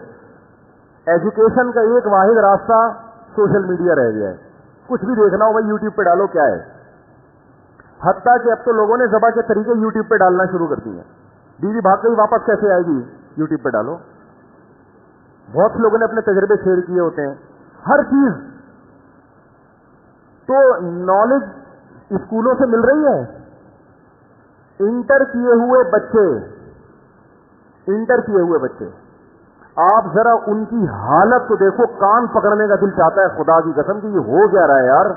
ایجوکیشن کا ایک واحد راستہ سوشل میڈیا رہ گیا ہے. کچھ بھی دیکھنا ہو بھائی یوٹیوب پہ ڈالو, کیا ہے. حتیٰ کہ اب تو لوگوں نے ذبح کے طریقے یوٹیوب پہ ڈالنا شروع کر دیے ہیں. بیوی بھاگ گئی واپس کیسے آئے گی, یوٹیوب پہ ڈالو. بہت سے لوگوں نے اپنے تجربے شیئر کیے ہوتے ہیں. ہر چیز تو نالج اسکولوں سے مل رہی ہے. انٹر کیے ہوئے بچے آپ ذرا ان کی حالت تو دیکھو, کان پکڑنے کا دل چاہتا ہے خدا کی قسم کہ یہ ہو کیا رہا ہے یار.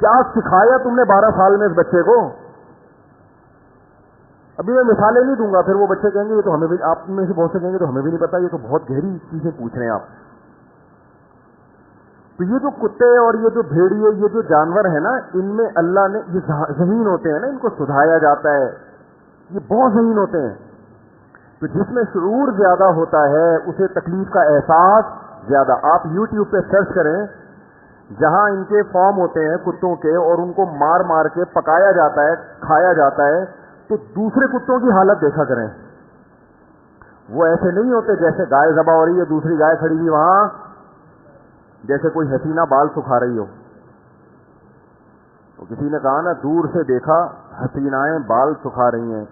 کیا سکھایا تم نے 12 سال میں اس بچے کو. ابھی میں مثالیں نہیں دوں گا, پھر وہ بچے کہیں گے یہ تو ہمیں بھی, آپ میں سے بہت سے کہیں گے تو ہمیں بھی نہیں پتا, یہ تو بہت گہری چیزیں پوچھ رہے ہیں آپ. تو یہ جو کتے اور یہ جو بھیڑیے, یہ جو جانور ہیں نا, ان میں اللہ نے, یہ ذہین ہوتے ہیں نا, ان کو سدھایا جاتا ہے, یہ بہت ذہین ہوتے ہیں. تو جس میں شعور زیادہ ہوتا ہے اسے تکلیف کا احساس زیادہ. آپ یوٹیوب پہ سرچ کریں, جہاں ان کے فارم ہوتے ہیں کتوں کے, اور ان کو مار مار کے پکایا جاتا ہے, کھایا جاتا ہے, تو دوسرے کتوں کی حالت دیکھا کریں. وہ ایسے نہیں ہوتے جیسے گائے ذبح ہو رہی ہے, دوسری گائے کھڑی ہوئی وہاں, جیسے کوئی حسینہ بال سکھا رہی ہو. تو کسی نے کہا نا دور سے دیکھا حسینائیں بال سکھا رہی ہیں,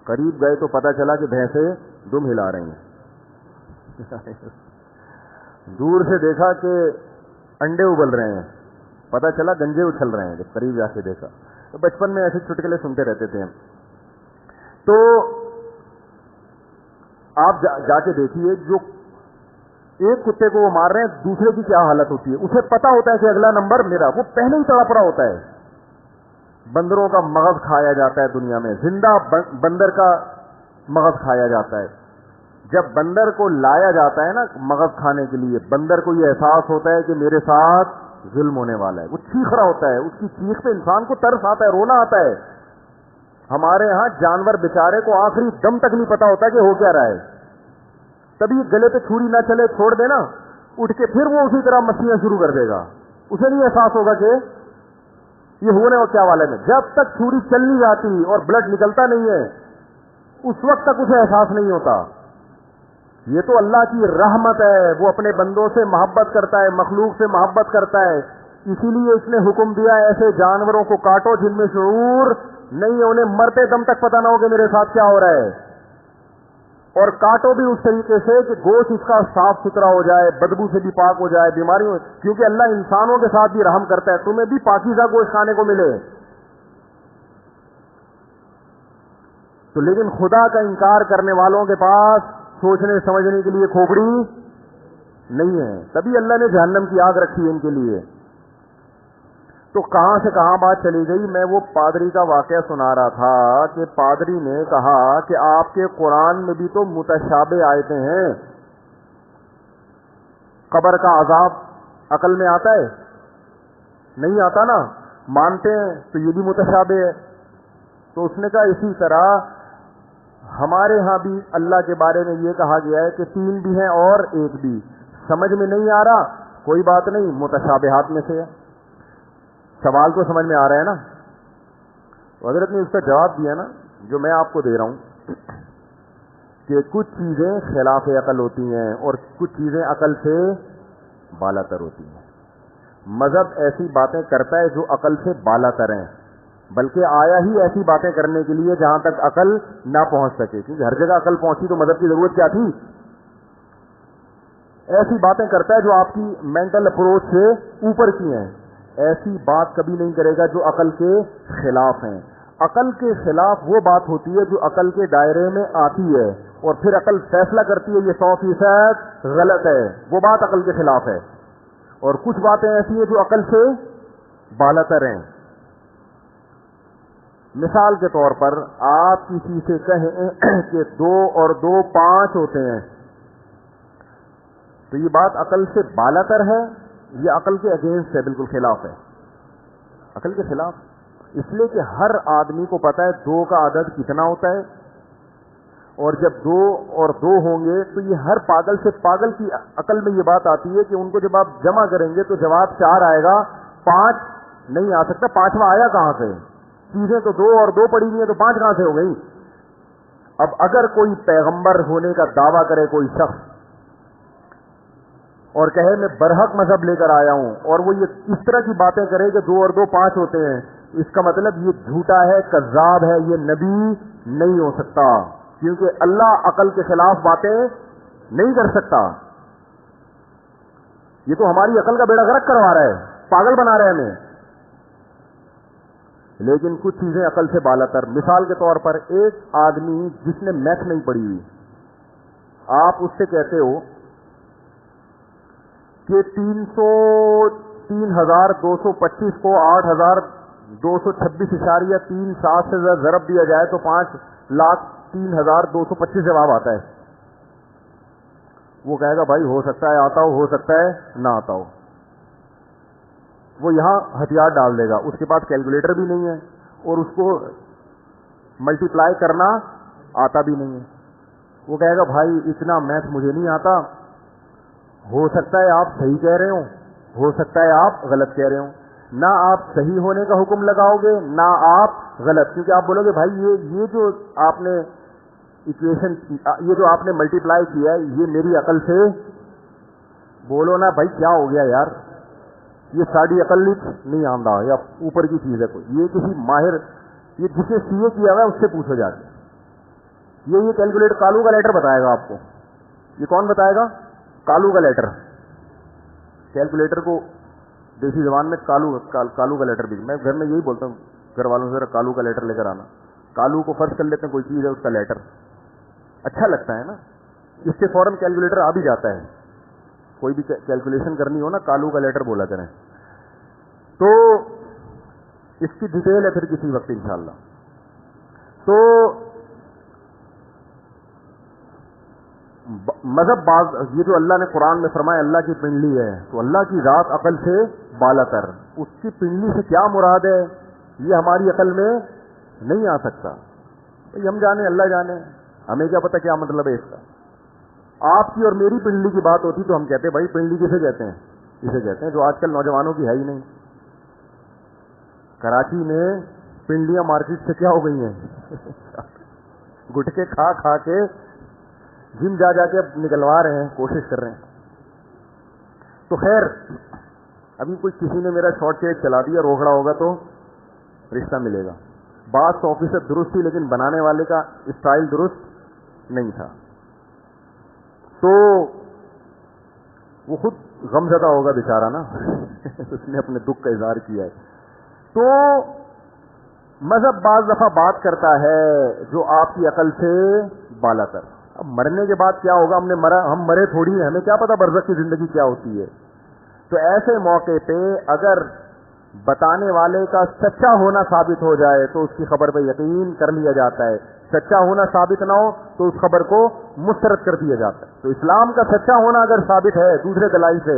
قریب گئے تو پتہ چلا کہ بھینسیں دم ہلا رہی ہیں. دور سے دیکھا کہ انڈے ابل رہے ہیں, پتہ چلا گنجے اچھل رہے ہیں. جب قریب جا کے دیکھا تو بچپن میں ایسے چٹکلے سنتے رہتے تھے ہم. تو آپ جا کے دیکھیے جو ایک کتے کو وہ مار رہے ہیں دوسرے کی کیا حالت ہوتی ہے. اسے پتا ہوتا ہے کہ اگلا نمبر میرا, وہ پہلے ہی تڑپ رہا ہوتا ہے. بندروں کا مغز کھایا جاتا ہے دنیا میں, زندہ بندر کا مغز کھایا جاتا ہے. جب بندر کو لایا جاتا ہے نا مغز کھانے کے لیے, بندر کو یہ احساس ہوتا ہے کہ میرے ساتھ ظلم ہونے والا ہے. وہ چیخ رہا ہوتا ہے, اس کی چیخ پہ انسان کو ترس آتا ہے, رونا آتا ہے. ہمارے ہاں جانور بیچارے کو آخری دم تک نہیں پتا ہوتا کہ ہو کیا رہا ہے. تبھی گلے پہ چھری نہ چلے چھوڑ دینا, اٹھ کے پھر وہ اسی طرح مچھلیاں شروع کر دے گا. اسے نہیں احساس ہوگا کہ یہ ہونے اور کیا والے میں. جب تک چھری چل نہیں جاتی اور بلڈ نکلتا نہیں ہے اس وقت تک اسے احساس نہیں ہوتا. یہ تو اللہ کی رحمت ہے, وہ اپنے بندوں سے محبت کرتا ہے, مخلوق سے محبت کرتا ہے. اسی لیے اس نے حکم دیا ایسے جانوروں کو کاٹو جن میں شعور نہیں ہے, انہیں مرتے دم تک پتہ نہ ہو کہ میرے ساتھ کیا ہو رہا ہے. اور کاٹو بھی اس طریقے سے کہ گوشت اس کا صاف ستھرا ہو جائے, بدبو سے بھی پاک ہو جائے, بیماریوں, کیونکہ اللہ انسانوں کے ساتھ بھی رحم کرتا ہے, تمہیں بھی پاکیزہ گوشت کھانے کو ملے. تو لیکن خدا کا انکار کرنے والوں کے پاس سوچنے سمجھنے کے لیے کھوپڑی نہیں ہے, تبھی اللہ نے جہنم کی آگ رکھی ہے ان کے لیے. تو کہاں سے کہاں بات چلی گئی. میں وہ پادری کا واقعہ سنا رہا تھا کہ پادری نے کہا کہ آپ کے قرآن میں بھی تو متشابہ آیتیں ہیں. قبر کا عذاب عقل میں آتا ہے؟ نہیں آتا نا, مانتے ہیں تو یہ بھی متشابہ ہے. تو اس نے کہا اسی طرح ہمارے ہاں بھی اللہ کے بارے میں یہ کہا گیا ہے کہ 3 بھی ہیں اور 1 بھی. سمجھ میں نہیں آ رہا, کوئی بات نہیں, متشابہات میں سے ہے. سوال تو سمجھ میں آ رہا ہے نا. حضرت نے اس کا جواب دیا نا جو میں آپ کو دے رہا ہوں کہ کچھ چیزیں خلاف عقل ہوتی ہیں اور کچھ چیزیں عقل سے بالا تر ہوتی ہیں. مذہب ایسی باتیں کرتا ہے جو عقل سے بالا تر ہیں, بلکہ آیا ہی ایسی باتیں کرنے کے لیے جہاں تک عقل نہ پہنچ سکے, کیونکہ ہر جگہ عقل پہنچی تو مذہب کی ضرورت کیا تھی. ایسی باتیں کرتا ہے جو آپ کی مینٹل اپروچ سے اوپر کی ہیں. ایسی بات کبھی نہیں کرے گا جو عقل کے خلاف ہیں. عقل کے خلاف وہ بات ہوتی ہے جو عقل کے دائرے میں آتی ہے اور پھر عقل فیصلہ کرتی ہے یہ 100% غلط ہے, وہ بات عقل کے خلاف ہے. اور کچھ باتیں ایسی ہیں جو عقل سے بالا تر ہیں. مثال کے طور پر آپ کسی سے کہیں کہ 2 اور 2 5 ہوتے ہیں, تو یہ بات عقل سے بالا تر ہے, یہ عقل کے اگینسٹ ہے, بالکل خلاف ہے, عقل کے خلاف. اس لیے کہ ہر آدمی کو پتا ہے 2 کا عدد کتنا ہوتا ہے, اور جب 2 اور 2 ہوں گے تو یہ ہر پاگل سے پاگل کی عقل میں یہ بات آتی ہے کہ ان کو جب آپ جمع کریں گے تو جواب 4 آئے گا, 5 نہیں آ سکتا. 5واں آیا کہاں سے؟ چیزیں تو 2 اور 2 پڑی ہوئی ہیں, تو 5 کہاں سے ہو گئی؟ اب اگر کوئی پیغمبر ہونے کا دعویٰ کرے کوئی شخص اور کہے میں برحق مذہب لے کر آیا ہوں, اور وہ یہ اس طرح کی باتیں کرے کہ 2 اور 2 5 ہوتے ہیں, اس کا مطلب یہ جھوٹا ہے, کذاب ہے, یہ نبی نہیں ہو سکتا, کیونکہ اللہ عقل کے خلاف باتیں نہیں کر سکتا. یہ تو ہماری عقل کا بیڑا غرق کروا رہا ہے, پاگل بنا رہے ہیں ہمیں. لیکن کچھ چیزیں عقل سے بالا تر. مثال کے طور پر ایک آدمی جس نے میتھ نہیں پڑھی ہوئی, آپ اس سے کہتے ہو کہ 3225 کو 8226.37 سے ضرب دیا جائے تو 5,03,225 جواب آتا ہے. وہ کہے گا بھائی ہو سکتا ہے آتا ہو سکتا ہے نہ آتا ہو. وہ یہاں ہتھیار ڈال دے گا, اس کے پاس کیلکولیٹر بھی نہیں ہے اور اس کو ملٹیپلائی کرنا آتا بھی نہیں ہے. وہ کہے گا بھائی اتنا میتھ مجھے نہیں آتا, ہو سکتا ہے آپ صحیح کہہ رہے ہو سکتا ہے آپ غلط کہہ رہے ہو. نہ آپ صحیح ہونے کا حکم لگاؤ گے نہ آپ غلط, کیونکہ آپ بولو گے بھائی یہ جو آپ نے اکویشن یہ جو آپ نے ملٹیپلائی کیا ہے یہ میری عقل سے, بولو نا بھائی کیا ہو گیا یار, یہ ساری عقل نہیں آندہ یا اوپر کی چیز ہے کوئی, یہ کسی ماہر, یہ جسے سی اے کیا ہوا ہے اس سے پوچھو جا کے. یہ کیلکولیٹر کالو کا لیٹر بتائے گا آپ کو. یہ کون بتائے گا؟ کالو کا لیٹر. کیلکولیٹر کو دیسی زبان میں کالو کا لیٹر بھی, میں گھر میں یہی بولتا ہوں گھر والوں سے, کالو کا لیٹر لے کر آنا. کالو کو فرض کر لیتے ہیں کوئی چیز ہے, اس کا لیٹر اچھا لگتا ہے نا, اس سے فوراً کیلکولیٹر آ بھی جاتا ہے. کوئی بھی کیلکولیشن کرنی ہو نا کالو کا لیٹر بولا کریں. تو اس کی ڈیٹیل ہے پھر کسی وقت انشاءاللہ. تو مذہب باز, یہ جو اللہ نے قرآن میں فرمایا اللہ کی پنڈلی ہے, تو اللہ کی ذات عقل سے بالا تر, اس کی پنڈلی سے کیا مراد ہے یہ ہماری عقل میں نہیں آ سکتا. ہم جانے اللہ جانے, ہمیں کیا پتہ کیا مطلب ہے اس کا. آپ کی اور میری پنڈلی کی بات ہوتی تو ہم کہتے بھائی پنڈلی کسے کہتے ہیں, اسے کہتے ہیں جو آج کل نوجوانوں کی ہے ہی نہیں. کراچی میں پنڈلیاں مارکیٹ سے کیا ہو گئی ہیں, گٹکے کھا کھا کے جم جا کے نکلوا رہے ہیں, کوشش کر رہے ہیں. تو خیر ابھی کوئی کسی نے میرا شارٹ کیٹ چلا دیا, روکڑا ہوگا تو رشتہ ملے گا. بات آفیسر درست تھی لیکن بنانے والے کا اسٹائل درست نہیں تھا, تو وہ خود غم زدہ ہوگا بیچارہ نا, اس نے اپنے دکھ کا اظہار کیا ہے. تو مذہب بعض دفعہ بات کرتا ہے جو آپ کی عقل سے بالا تر. اب مرنے کے بعد کیا ہوگا, ہم مرے تھوڑی ہیں, ہمیں کیا پتا برزخ کی زندگی کیا ہوتی ہے. تو ایسے موقع پہ اگر بتانے والے کا سچا ہونا ثابت ہو جائے تو اس کی خبر پہ یقین کر لیا جاتا ہے, سچا ہونا ثابت نہ ہو تو اس خبر کو مسترد کر دیا جاتا ہے. تو اسلام کا سچا ہونا اگر ثابت ہے دوسرے دلائل سے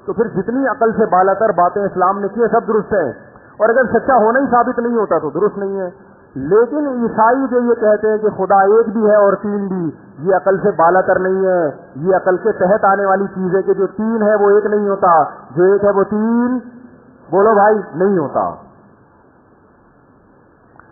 تو پھر جتنی عقل سے بالا تر باتیں اسلام نے کی سب درست ہیں, اور اگر سچا ہونا ہی ثابت نہیں ہوتا تو درست نہیں ہے. لیکن عیسائی جو یہ کہتے ہیں کہ خدا ایک بھی ہے اور تین بھی, یہ عقل سے بالا تر نہیں ہے, یہ عقل کے تحت آنے والی چیز ہے کہ جو تین ہے وہ ایک نہیں ہوتا, جو ایک ہے وہ تین, بولو بھائی, نہیں ہوتا.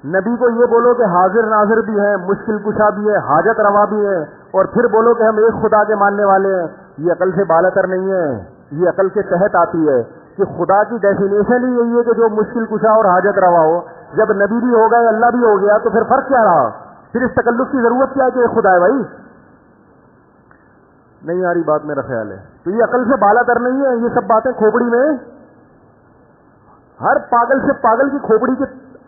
نبی کو یہ بولو کہ حاضر ناظر بھی ہے, مشکل کشا بھی ہے, حاجت روا بھی ہے, اور پھر بولو کہ ہم ایک خدا کے ماننے والے ہیں, یہ عقل سے بالا تر نہیں ہے, یہ عقل کے تحت آتی ہے. کہ خدا کی ڈیفینیشن ہی یہی ہے کہ جو مشکل کشا اور حاجت روا ہو. جب نبی بھی ہو گئے اللہ بھی ہو گیا تو پھر فرق کیا رہا, پھر اس تکلف کی ضرورت کیا ہے کہ خدا ہے بھائی. نہیں آ رہی بات میرا خیال ہے. تو یہ عقل سے بالا تر نہیں ہے, یہ سب باتیں کھوپڑی میں, ہر پاگل سے پاگل کی کھوپڑی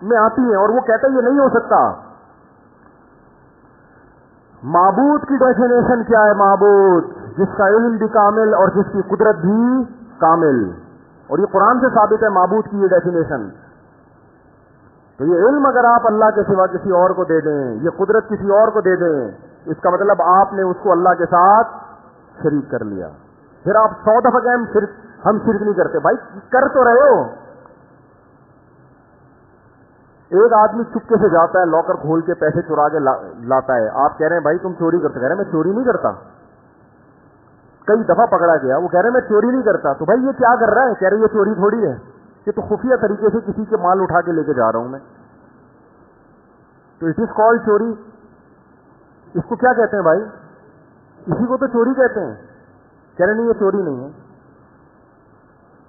میں آتی ہیں, اور وہ کہتا ہے یہ نہیں ہو سکتا. معبود کی ڈیفینیشن کیا ہے؟ معبود جس کا علم بھی کامل اور جس کی قدرت بھی کامل, اور یہ قرآن سے ثابت ہے معبود کی یہ ڈیفینیشن. تو یہ علم اگر آپ اللہ کے سوا کسی اور کو دے دیں, یہ قدرت کسی اور کو دے دیں, اس کا مطلب آپ نے اس کو اللہ کے ساتھ شریک کر لیا. پھر آپ 100 دفعہ کہیں ہم شرک نہیں کرتے, بھائی کر تو رہے ہو. ایک آدمی چپکے سے جاتا ہے, لاکر کھول کے پیسے چرا کے لاتا ہے, آپ کہہ رہے ہیں بھائی تم چوری کرتے, کہہ رہے ہیں میں چوری نہیں کرتا. کئی دفعہ پکڑا گیا, وہ کہہ رہے ہیں میں چوری نہیں کرتا. تو بھائی یہ کیا کر رہا ہے؟ کہہ رہے یہ چوری تھوڑی ہے, یہ تو خفیہ طریقے سے کسی کے مال اٹھا کے لے کے جا رہا ہوں میں. تو اٹ از کالڈ چوری. اس کو کیا کہتے ہیں بھائی؟ اسی کو تو چوری کہتے ہیں. کہہ رہے نہیں یہ چوری نہیں ہے.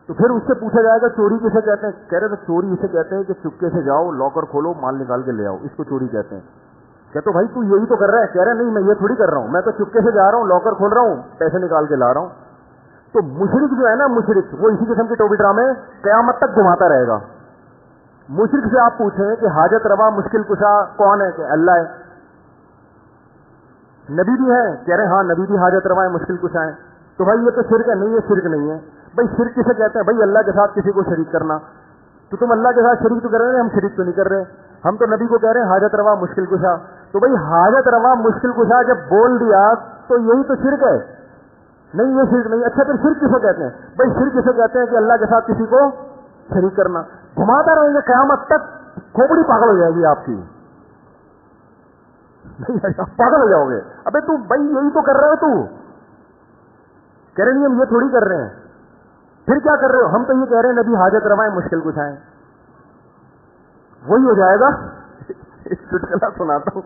تو پھر اس سے پوچھا جائے گا چوری کسے کہتے ہیں؟ کہہ رہے تو چوری اسے کہتے ہیں کہ چپکے سے جاؤ, لاکر کھولو, مال نکال کے لے آؤ, اس کو چوری کہتے ہیں. کہتے بھائی تو یہی تو کر رہا ہے. کہہ رہے نہیں میں یہ تھوڑی کر رہا ہوں, میں تو چپکے سے جا رہا ہوں, لاکر کھول رہا ہوں, پیسے نکال کے لا رہا ہوں. تو مشرک جو ہے نا, مشرک وہ اسی قسم کے ٹوپی ڈرامے قیامت تک گھماتا رہے گا. مشرک سے آپ پوچھیں کہ حاجت روا مشکل کشا کون ہے؟ کہ اللہ ہے. نبی بھی ہے, کہہ رہے ہاں نبی بھی حاجت روا ہے, مشکل کشا ہے. تو بھائی یہ تو شرک ہے. نہیں یہ شرک نہیں ہے. بھائی شرک کسے کہتے ہیں؟ بھائی اللہ کے ساتھ کسی کو شریک کرنا. تو تم اللہ کے ساتھ شریک تو کر رہے ہیں, ہم شریک تو نہیں کر رہے. ہم تو نبی کو کہہ رہے ہیں حاجت روا مشکل کشا. تو بھائی حاجت روا مشکل کشا جب بول دیا تو یہی تو شرک ہے. نہیں یہ شرک نہیں. اچھا پھر شرک کسے کہتے ہیں؟ بھائی شرک کسے کہتے ہیں کہ اللہ کے ساتھ کسی کو شریک کرنا. گھماتا رہیں گے قیامت تک, کھوپڑی پاگل ہو جائے گی آپ کی, پاگل ہو جاؤ گے. ابے تو بھائی یہی تو کر رہے ہو. تو کہہ رہے نہیں ہم یہ تھوڑی کر رہے ہیں. پھر کیا کر رہے ہو؟ ہم تو یہ کہہ رہے ہیں نبی حاجت روائیں مشکل کشائیں. وہی ہو جائے گا. ایک چٹکلا سناتا ہوں.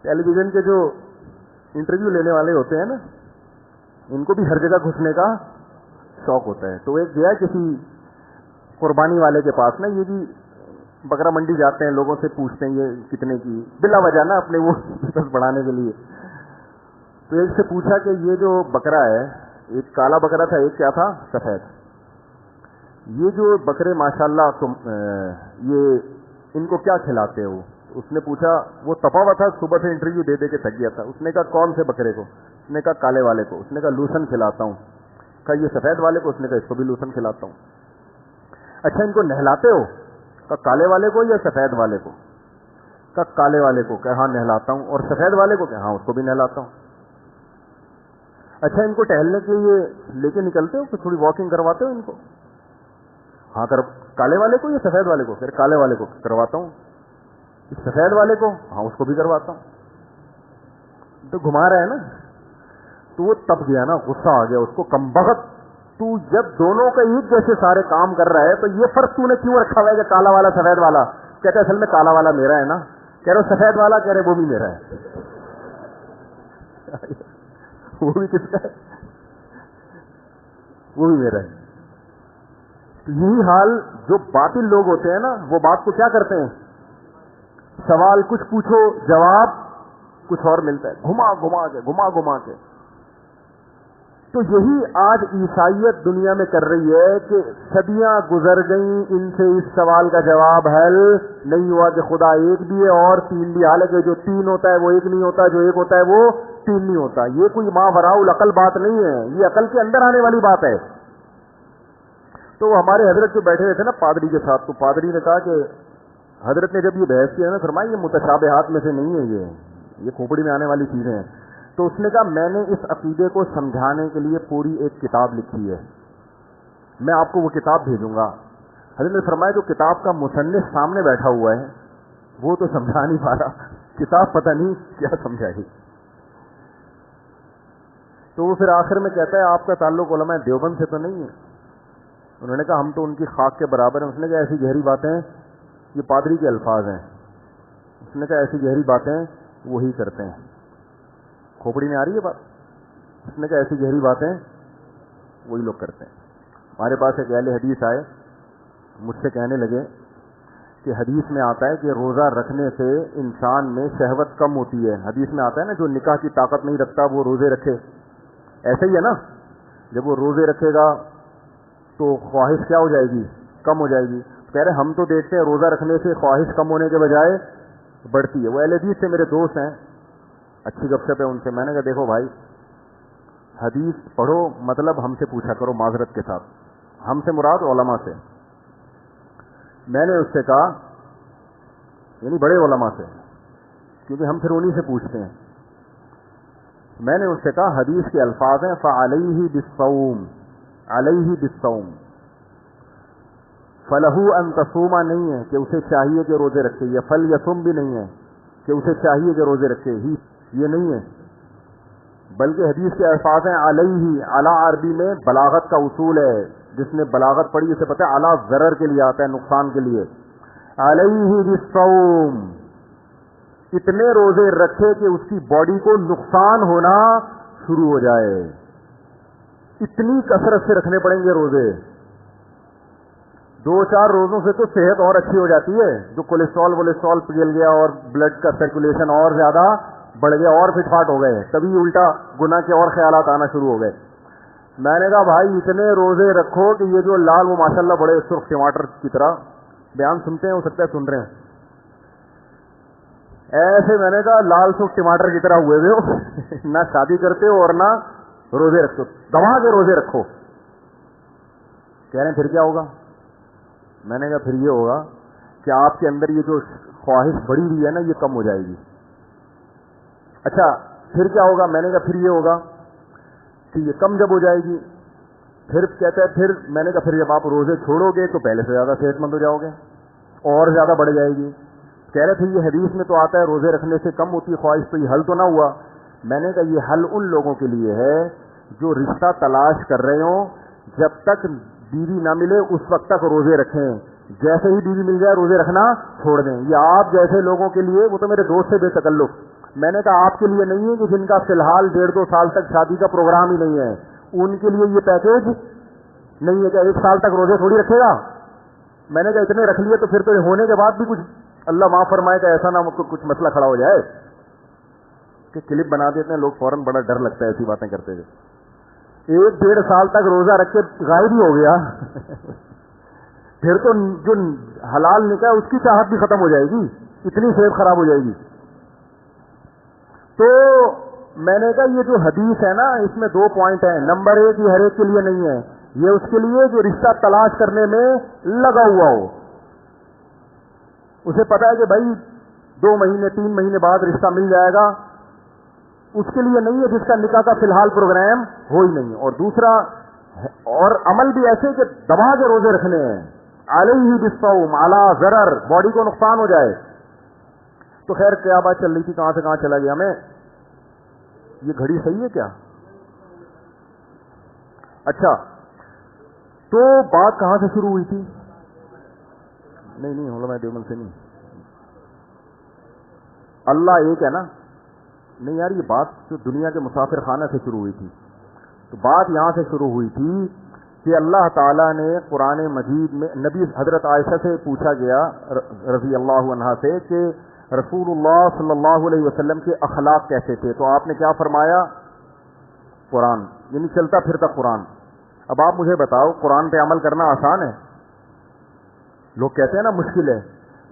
ٹیلی ویژن کے جو انٹرویو لینے والے ہوتے ہیں نا, ان کو بھی ہر جگہ گھسنے کا شوق ہوتا ہے. تو ایک گیا کسی قربانی والے کے پاس نا, یہ بھی بکرا منڈی جاتے ہیں, لوگوں سے پوچھتے ہیں یہ کتنے کی, بلا وجہ نا اپنے وہ بزنس بڑھانے کے لیے. تو ایک سے پوچھا کہ یہ جو بکرا ہے, ایک کالا بکرا تھا, ایک کیا تھا سفید, یہ جو بکرے ماشاءاللہ تم یہ ان کو کیا کھلاتے ہو؟ اس نے پوچھا, وہ تپا ہوا تھا, صبح سے انٹرویو دے دے کے تھک گیا تھا. اس نے کہا کون سے بکرے کو؟ اس نے کہا کالے والے کو. اس نے کہا لوسن کھلاتا ہوں. کہا یہ سفید والے کو؟ اس نے کہا اس کو بھی لوسن کھلاتا ہوں. اچھا ان کو نہلاتے ہو؟ کہا کالے والے کو یا سفید والے کو؟ کہا کالے والے کو. کہ ہاں نہلاتا ہوں. اور سفید والے کو؟ کہ ہاں اس کو بھی نہلاتا ہوں. اچھا ان کو ٹہلنے کے لیے لے کے نکلتے ہو, کہ تھوڑی واکنگ کرواتے ہو ان کو؟ ہاں کالے والے کو یا سفید والے کو؟ پھر کالے والے کو کرواتا ہوں. سفید والے کو؟ ہاں اس کو بھی کرواتا ہوں. تو گھما رہا ہے نا. تو وہ تپ گیا نا, غصہ آ گیا اس کو, کمبخت تو جب دونوں کا ایک جیسے سارے کام کر رہا ہے تو یہ فرق تو نے کیوں رکھا ہوا ہے کہ کالا والا سفید والا؟ کہتے اصل میں کالا والا میرا ہے نا. کہہ رہے سفید والا؟ کہہ رہے وہ بھی میرا ہے. وہ بھی کس کا ہے؟ وہ بھی میرا ہے. یہی حال جو باطل لوگ ہوتے ہیں نا, وہ بات کو کیا کرتے ہیں, سوال کچھ پوچھو جواب کچھ اور ملتا ہے, گھما گھما کے. تو یہی آج عیسائیت دنیا میں کر رہی ہے کہ صدیاں گزر گئیں, ان سے اس سوال کا جواب حل نہیں ہوا کہ خدا ایک بھی ہے اور تین بھی. حالانکہ جو تین ہوتا ہے وہ ایک نہیں ہوتا, جو ایک ہوتا ہے وہ تین نہیں ہوتا. یہ کوئی ماں وراء العقل بات نہیں ہے, یہ عقل کے اندر آنے والی بات ہے. تو ہمارے حضرت جو بیٹھے ہوئے تھے نا پادری کے ساتھ, تو پادری نے کہا کہ حضرت نے جب یہ بحث کیا نا, فرمایا یہ متشابہات میں سے نہیں ہے, یہ کھوپڑی میں آنے والی چیزیں ہیں. تو اس نے کہا میں نے اس عقیدے کو سمجھانے کے لیے پوری ایک کتاب لکھی ہے, میں آپ کو وہ کتاب بھیجوں گا. حضرت نے فرمایا جو کتاب کا مصنف سامنے بیٹھا ہوا ہے وہ تو سمجھا نہیں پا رہا, کتاب پتہ نہیں کیا سمجھائے گی. تو وہ پھر آخر میں کہتا ہے آپ کا تعلق علماء دیوبند سے تو نہیں ہے؟ انہوں نے کہا ہم تو ان کی خاک کے برابر ہیں. اس نے کہا ایسی گہری باتیں یہ پادری کے الفاظ ہیں. اس نے کہا ایسی گہری باتیں وہی کرتے ہیں. کھوپڑی میں آ رہی ہے بات؟ اس نے کہا ایسی گہری باتیں وہی لوگ کرتے ہیں. ہمارے پاس ایک اہل حدیث آئے, مجھ سے کہنے لگے کہ حدیث میں آتا ہے کہ روزہ رکھنے سے انسان میں شہوت کم ہوتی ہے. حدیث میں آتا ہے نا جو نکاح کی طاقت نہیں رکھتا وہ روزے رکھے. ایسے ہی ہے نا, جب وہ روزے رکھے گا تو خواہش کیا ہو جائے گی, کم ہو جائے گی. کہہ رہے ہم تو دیکھتے ہیں روزہ رکھنے سے خواہش کم ہونے کے بجائے بڑھتی ہے. وہ اہل حدیث سے میرے دوست ہیں, اچھی گپ شپ ہے ان سے. میں نے کہا دیکھو بھائی, حدیث پڑھو مطلب ہم سے پوچھا کرو معذرت کے ساتھ, ہم سے مراد علماء سے. میں نے اس سے کہا یعنی بڑے علماء سے, کیونکہ ہم پھر انہی سے پوچھتے ہیں. میں نے اس سے کہا حدیث کے الفاظ ہیں فعلیہ بالصوم, علیہ بالصوم, فلہ ان تصوما نہیں ہے کہ اسے چاہیے کہ روزے رکھے, یا فل یصم بھی نہیں ہے کہ اسے چاہیے کہ روزے رکھے ہی, یہ نہیں ہے. بلکہ حدیث کے الفاظ ہیں علیہ. علی عربی میں بلاغت کا اصول ہے, جس نے بلاغت پڑھی اسے پتہ ہے علی ضرر کے لیے آتا ہے, نقصان کے لیے. علیہ بالصوم, اتنے روزے رکھے کہ اس کی باڈی کو نقصان ہونا شروع ہو جائے. اتنی کثرت سے رکھنے پڑیں گے روزے. 2-4 روزوں سے تو صحت اور اچھی ہو جاتی ہے, جو کولیسٹرول پگھل گیا اور بلڈ کا سرکولیشن اور زیادہ بڑھ گیا اور فٹ فاٹ ہو گئے, تبھی الٹا گناہ کے اور خیالات آنا شروع ہو گئے. میں نے کہا بھائی اتنے روزے رکھو کہ یہ جو لال, وہ ماشاءاللہ بڑے سرخ ٹماٹر کی طرح بیان سنتے ہیں, ہو سکتا ہے سن رہے ہیں ایسے. میں نے کہا لال سرخ ٹماٹر کی طرح ہوئے ہو, نہ شادی کرتے ہو اور نہ روزے رکھتے ہو, گنوا کے روزے رکھو. کہہ رہے ہیں پھر کیا ہوگا؟ میں نے کہا پھر یہ ہوگا کہ آپ کے اندر یہ جو خواہش بڑھی ہوئی ہے نا یہ کم ہو جائے گی. اچھا پھر کیا ہوگا؟ میں نے کہا پھر یہ ہوگا کہ یہ کم جب ہو جائے گی, پھر کہتا ہے پھر, میں نے کہا پھر جب آپ روزے چھوڑو گے تو پہلے سے زیادہ صحت مند ہو جاؤ گے اور زیادہ بڑھ جائے گی. کہہ رہے تھے یہ حدیث میں تو آتا ہے روزے رکھنے سے کم ہوتی ہے خواہش, تو یہ حل تو نہ ہوا. میں نے کہا یہ حل ان لوگوں کے لیے ہے جو رشتہ تلاش کر رہے ہوں, جب تک بیوی نہ ملے اس وقت تک روزے رکھیں, جیسے ہی بیوی مل جائے روزے رکھنا چھوڑ دیں. یہ آپ جیسے لوگوں کے لیے, وہ تو میرے دوست سے بے تکلف, میں نے کہا آپ کے لیے نہیں ہے کہ جن کا فی الحال 1.5-2 سال تک شادی کا پروگرام ہی نہیں ہے, ان کے لیے یہ پیکیج نہیں ہے. کہ 1 سال تک روزے تھوڑی رکھے گا. میں نے کہا اتنے رکھ لیے تو پھر تو ہونے کے بعد بھی کچھ اللہ معاف فرمائے کہ ایسا نہ کچھ مسئلہ کھڑا ہو جائے کہ کلپ بنا دیتے ہیں لوگ فوراً, بڑا ڈر لگتا ہے ایسی باتیں کرتے ہوئے. 1-1.5 سال تک روزہ رکھ کے غائب ہی ہو گیا پھر تو جو حلال نکاح اس کی چاہت بھی ختم ہو جائے گی, اتنی صحت خراب ہو جائے گی. تو میں نے کہا یہ جو حدیث ہے نا, اس میں 2 پوائنٹ ہیں. نمبر 1, یہ ہر ایک کے لیے نہیں ہے, یہ اس کے لیے جو رشتہ تلاش کرنے میں لگا ہوا ہو. اسے پتا ہے کہ بھائی 2 مہینے 3 مہینے بعد رشتہ مل جائے گا. اس کے لیے نہیں ہے جس کا نکاح کا فی الحال پروگرام ہو ہی نہیں. اور دوسرا, اور عمل بھی ایسے کہ دبا کے روزے رکھنے ہیں, علیہ بالصوم علی ضرر, باڈی کو نقصان ہو جائے. تو خیر کیا بات چل رہی تھی, کہاں سے کہاں چلا گیا میں. یہ گھڑی صحیح ہے کیا؟ اچھا, تو بات کہاں سے شروع ہوئی تھی؟ نہیں علماء دیوبند سے نہیں, اللہ ایک ہے نا. نہیں یار, یہ بات جو دنیا کے مسافر خانہ سے شروع ہوئی تھی. تو بات یہاں سے شروع ہوئی تھی کہ اللہ تعالیٰ نے قرآن مجید میں نبی حضرت عائشہ سے پوچھا گیا رضی اللہ عنہا سے کہ رسول اللہ صلی اللہ علیہ وسلم کے اخلاق کیسے تھے. تو آپ نے کیا فرمایا؟ قرآن, یعنی چلتا پھرتا قرآن. اب آپ مجھے بتاؤ, قرآن پہ عمل کرنا آسان ہے؟ لوگ کہتے ہیں نا مشکل ہے.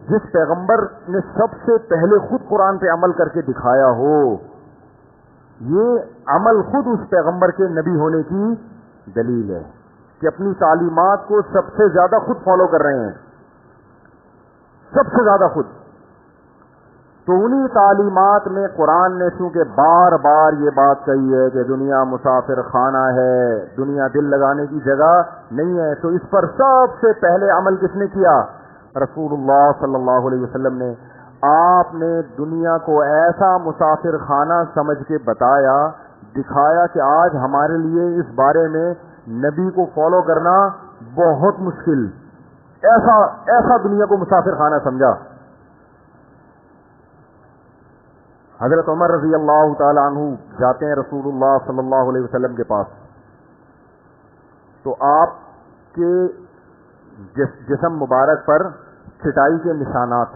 جس پیغمبر نے سب سے پہلے خود قرآن پہ عمل کر کے دکھایا ہو, یہ عمل خود اس پیغمبر کے نبی ہونے کی دلیل ہے کہ اپنی تعلیمات کو سب سے زیادہ خود فالو کر رہے ہیں, سب سے زیادہ خود. تو انہی تعلیمات میں قرآن نے چونکہ بار بار یہ بات کہی ہے کہ دنیا مسافر خانہ ہے, دنیا دل لگانے کی جگہ نہیں ہے, تو اس پر سب سے پہلے عمل کس نے کیا؟ رسول اللہ صلی اللہ علیہ وسلم نے. آپ نے دنیا کو ایسا مسافر خانہ سمجھ کے بتایا, دکھایا کہ آج ہمارے لیے اس بارے میں نبی کو فالو کرنا بہت مشکل, ایسا دنیا کو مسافر خانہ سمجھا. حضرت عمر رضی اللہ تعالی عنہ جاتے ہیں رسول اللہ صلی اللہ علیہ وسلم کے پاس. تو آپ کے جسم مبارک پر چٹائی کے نشانات,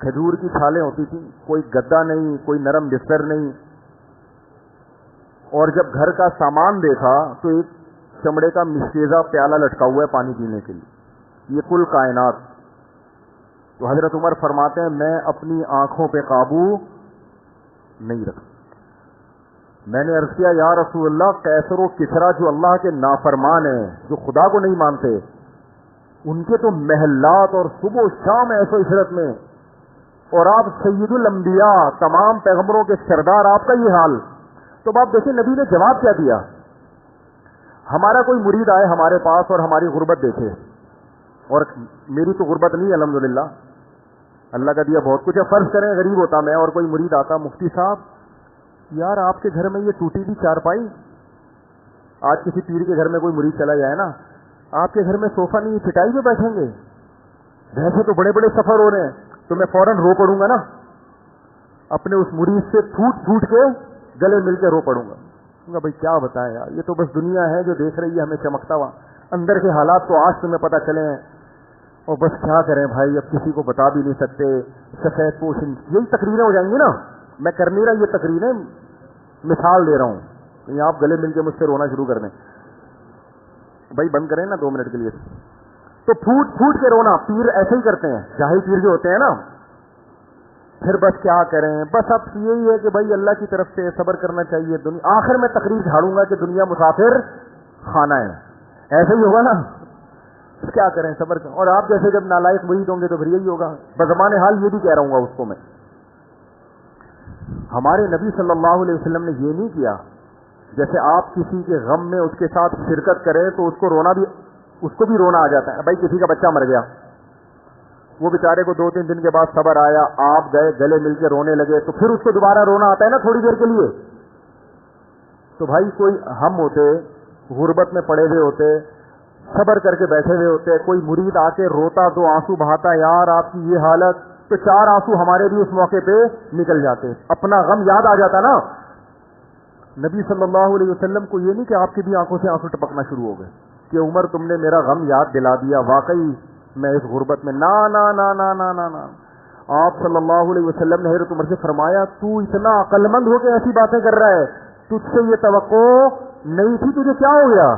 کھجور کی چھالیں ہوتی تھیں, کوئی گدا نہیں, کوئی نرم بستر نہیں. اور جب گھر کا سامان دیکھا تو ایک چمڑے کا مشکیزہ پیالہ لٹکا ہوا ہے پانی پینے کے لیے. یہ کل کائنات. تو حضرت عمر فرماتے ہیں میں اپنی آنکھوں پہ قابو نہیں رکھتا. میں نے عرض کیا یا رسول اللہ, کیسر و کسرا جو اللہ کے نافرمان ہیں, جو خدا کو نہیں مانتے, ان کے تو محلات اور صبح و شام ایسو عشرت میں, اور آپ سید الانبیاء تمام پیغمبروں کے سردار, آپ کا یہ حال. تو آپ دیکھیں نبی نے جواب کیا دیا. ہمارا کوئی مرید آئے ہمارے پاس اور ہماری غربت دیکھے, اور میری تو غربت نہیں الحمدللہ, اللہ کا دیا بہت کچھ ہے, فرض کریں غریب ہوتا میں اور کوئی مرید آتا, مفتی صاحب یار آپ کے گھر میں یہ ٹوٹی ہوئی چارپائی, آج کسی پیر کے گھر میں کوئی مرید چلا جائے نا, آپ کے گھر میں صوفہ نہیں, چٹائی پہ بیٹھیں گے, ویسے تو بڑے بڑے سفر ہو رہے ہیں, تو میں فوراً رو پڑوں گا نا, اپنے اس مرید سے پھوٹ کے گلے مل کے رو پڑوں گا. بھائی کیا بتائیں یار, یہ تو بس دنیا ہے جو دیکھ رہی ہے ہمیں چمکتا ہوا, اندر کے حالات تو آج تمہیں پتہ چلے ہیں, اور بس کیا کریں بھائی, اب کسی کو بتا بھی نہیں سکتے. سفید پوش, یہی تقریریں ہو جائیں گی نا. میں کر نہیں رہا یہ تقریریں, مثال دے رہا ہوں, کہیں آپ گلے مل کے مجھ سے رونا شروع کر دیں. بھائی بند کریں نا 2 منٹ کے لیے. تو پھوٹ کے رونا پیر ایسے ہی کرتے ہیں, جاہل پیر جو ہوتے ہیں نا. پھر بس کیا کریں, بس اب یہی ہے کہ بھائی اللہ کی طرف سے صبر کرنا چاہیے. آخر میں تقریر جھاڑوں گا کہ دنیا مسافر خانہ ہے, ایسے ہی ہوگا نا. کیا کریں, صبر کریں. اور آپ جیسے جب نالائق مرید ہوں گے تو پھر یہی ہوگا. بزمان حال یہ بھی کہہ رہا ہوں گا اس کو میں, ہمارے نبی صلی اللہ علیہ وسلم نے یہ نہیں کیا جیسے آپ کسی کے غم میں اس کے ساتھ شرکت کریں تو اس کو بھی رونا آ جاتا ہے. بھائی کسی کا بچہ مر گیا, وہ بیچارے کو 2-3 دن کے بعد صبر آیا, آپ گئے گلے مل کے رونے لگے, تو پھر اس کو دوبارہ رونا آتا ہے نا تھوڑی دیر کے لیے. تو بھائی کوئی ہم ہوتے, غربت میں پڑے ہوئے ہوتے, صبر کر کے بیٹھے ہوئے ہوتے ہیں. کوئی مرید آ کے روتا تو آنسو بہاتا, یار آپ کی یہ حالت, تو 4 آنسو ہمارے بھی اس موقع پہ نکل جاتے. اپنا غم یاد آ جاتا نا. نبی صلی اللہ علیہ وسلم کو یہ نہیں کہ آپ کی بھی آنکھوں سے آنسو ٹپکنا شروع ہو گئے کہ عمر تم نے میرا غم یاد دلا دیا, واقعی میں اس غربت میں. نا نا نا نا نا نا نا. آپ صلی اللہ علیہ وسلم نے حضرت عمر سے فرمایا, تو اتنا عقل مند ہو کے ایسی باتیں کر رہا ہے, تجھ سے یہ توقع نہیں تھی, تجھے کیا ہو گیا؟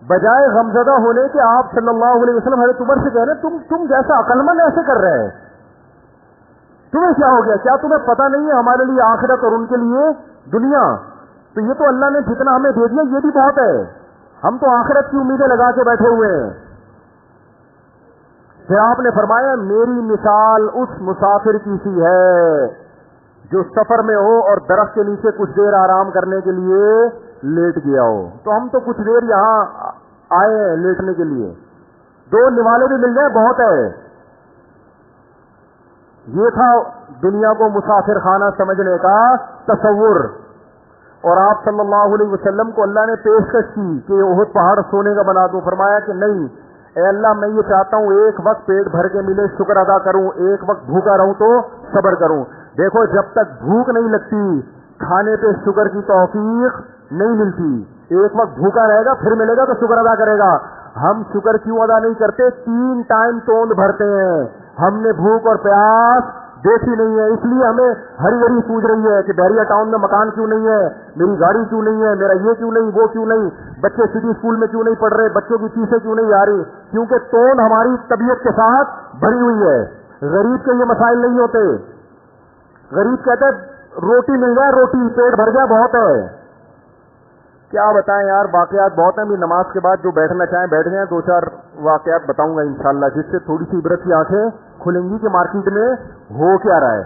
بجائے غمزدہ ہونے کے آپ صلی اللہ علیہ وسلم حضرت عمر سے کہہ رہے ہیں تم جیسا عقل مند ایسے کر رہے ہیں, تمہیں کیا ہو گیا؟ کیا تمہیں پتہ نہیں ہے ہمارے لیے آخرت اور ان کے لیے دنیا؟ تو یہ تو اللہ نے جتنا ہمیں دے دیا یہ بھی بہت ہے, ہم تو آخرت کی امیدیں لگا کے بیٹھے ہوئے ہیں. پھر آپ نے فرمایا میری مثال اس مسافر کی سی ہے جو سفر میں ہو اور درخت کے نیچے کچھ دیر آرام کرنے کے لیے لیٹ گیا ہو. تو ہم تو کچھ دیر یہاں آئے ہیں لیٹنے کے لیے, 2 نوالے بھی مل جائیں بہت ہے. یہ تھا دنیا کو مسافر خانہ سمجھنے کا تصور. اور آپ صلی اللہ علیہ وسلم کو اللہ نے پیشکش کی کہ احد پہاڑ سونے کا بنا دوں. فرمایا کہ نہیں اے اللہ, میں یہ چاہتا ہوں ایک وقت پیٹ بھر کے ملے شکر ادا کروں, ایک وقت بھوکا رہوں تو صبر کروں. دیکھو جب تک بھوک نہیں لگتی کھانے پہ شکر کی توفیق نہیں ملتی. ایک وقت بھوکا رہے گا پھر ملے گا تو شکر ادا کرے گا. ہم شکر کیوں ادا نہیں کرتے؟ 3 ٹائم توند بھرتے ہیں, ہم نے بھوک اور پیاس دیکھی نہیں ہے, اس لیے ہمیں ہری ہری سوچ رہی ہے کہ بحریہ ٹاؤن میں مکان کیوں نہیں ہے, میری گاڑی کیوں نہیں ہے, میرا یہ کیوں نہیں, وہ کیوں نہیں, بچے سٹی اسکول میں کیوں نہیں پڑھ رہے, بچوں کی فیسیں کیوں نہیں آ رہی, کیونکہ توند ہماری طبیعت کے ساتھ بھری ہوئی ہے. غریب کے یہ مسائل نہیں ہوتے. غریب کہتے روٹی مل جائے, روٹی پیٹ بھر جائے بہت ہے. کیا بتائیں یار, واقعات بہت ہیں. بھی نماز کے بعد جو بیٹھنا چاہیں بیٹھ جائیں, 2-4 واقعات بتاؤں گا انشاءاللہ جس سے تھوڑی سی عبرت کی آنکھیں کھلیں گی کہ مارکیٹ میں ہو کیا رہا ہے.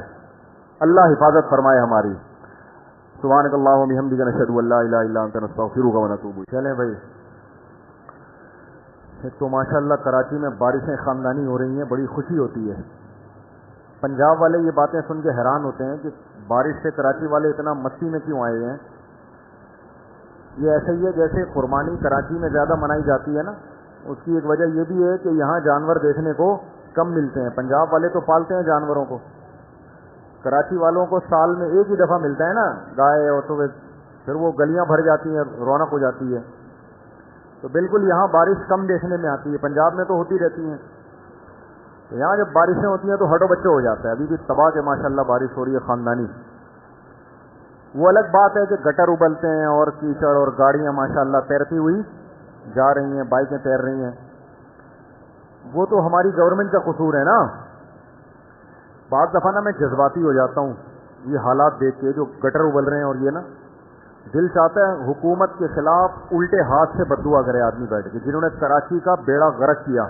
اللہ حفاظت فرمائے ہماری. سبحانک اللہم وبحمدک نشہد ان لا الہ الا انت نستغفرک ونتوب الیک. چلیں بھائی, ایک تو ماشاءاللہ کراچی میں بارشیں خاندانی ہو رہی ہیں, بڑی خوشی ہوتی ہے. پنجاب والے یہ باتیں سن کے حیران ہوتے ہیں کہ بارش سے کراچی والے اتنا مستی میں کیوں آئے ہیں. یہ ایسا ہی ہے جیسے قربانی کراچی میں زیادہ منائی جاتی ہے نا, اس کی ایک وجہ یہ بھی ہے کہ یہاں جانور دیکھنے کو کم ملتے ہیں. پنجاب والے تو پالتے ہیں جانوروں کو, کراچی والوں کو سال میں ایک ہی دفعہ ملتا ہے نا گائے, اور تو پھر وہ گلیاں بھر جاتی ہیں, رونق ہو جاتی ہے. تو بالکل یہاں بارش کم دیکھنے میں آتی ہے, پنجاب میں تو ہوتی رہتی ہیں. تو یہاں جب بارشیں ہوتی ہیں تو ہٹو بچے ہو جاتا ہے. ابھی بھی تباہ کے ماشاءاللہ بارش ہو رہی ہے خاندانی. وہ الگ بات ہے کہ گٹر ابلتے ہیں اور کیچڑ اور گاڑیاں ماشاءاللہ تیرتی ہوئی جا رہی ہیں, بائکیں تیر رہی ہیں. وہ تو ہماری گورنمنٹ کا قصور ہے نا. بعض دفعہ نا میں جذباتی ہو جاتا ہوں یہ حالات دیکھ کے جو گٹر ابل رہے ہیں, اور یہ نا دل چاہتا ہے حکومت کے خلاف الٹے ہاتھ سے بددعا کرے آدمی بیٹھ کے, جنہوں نے کراچی کا بیڑا غرق کیا.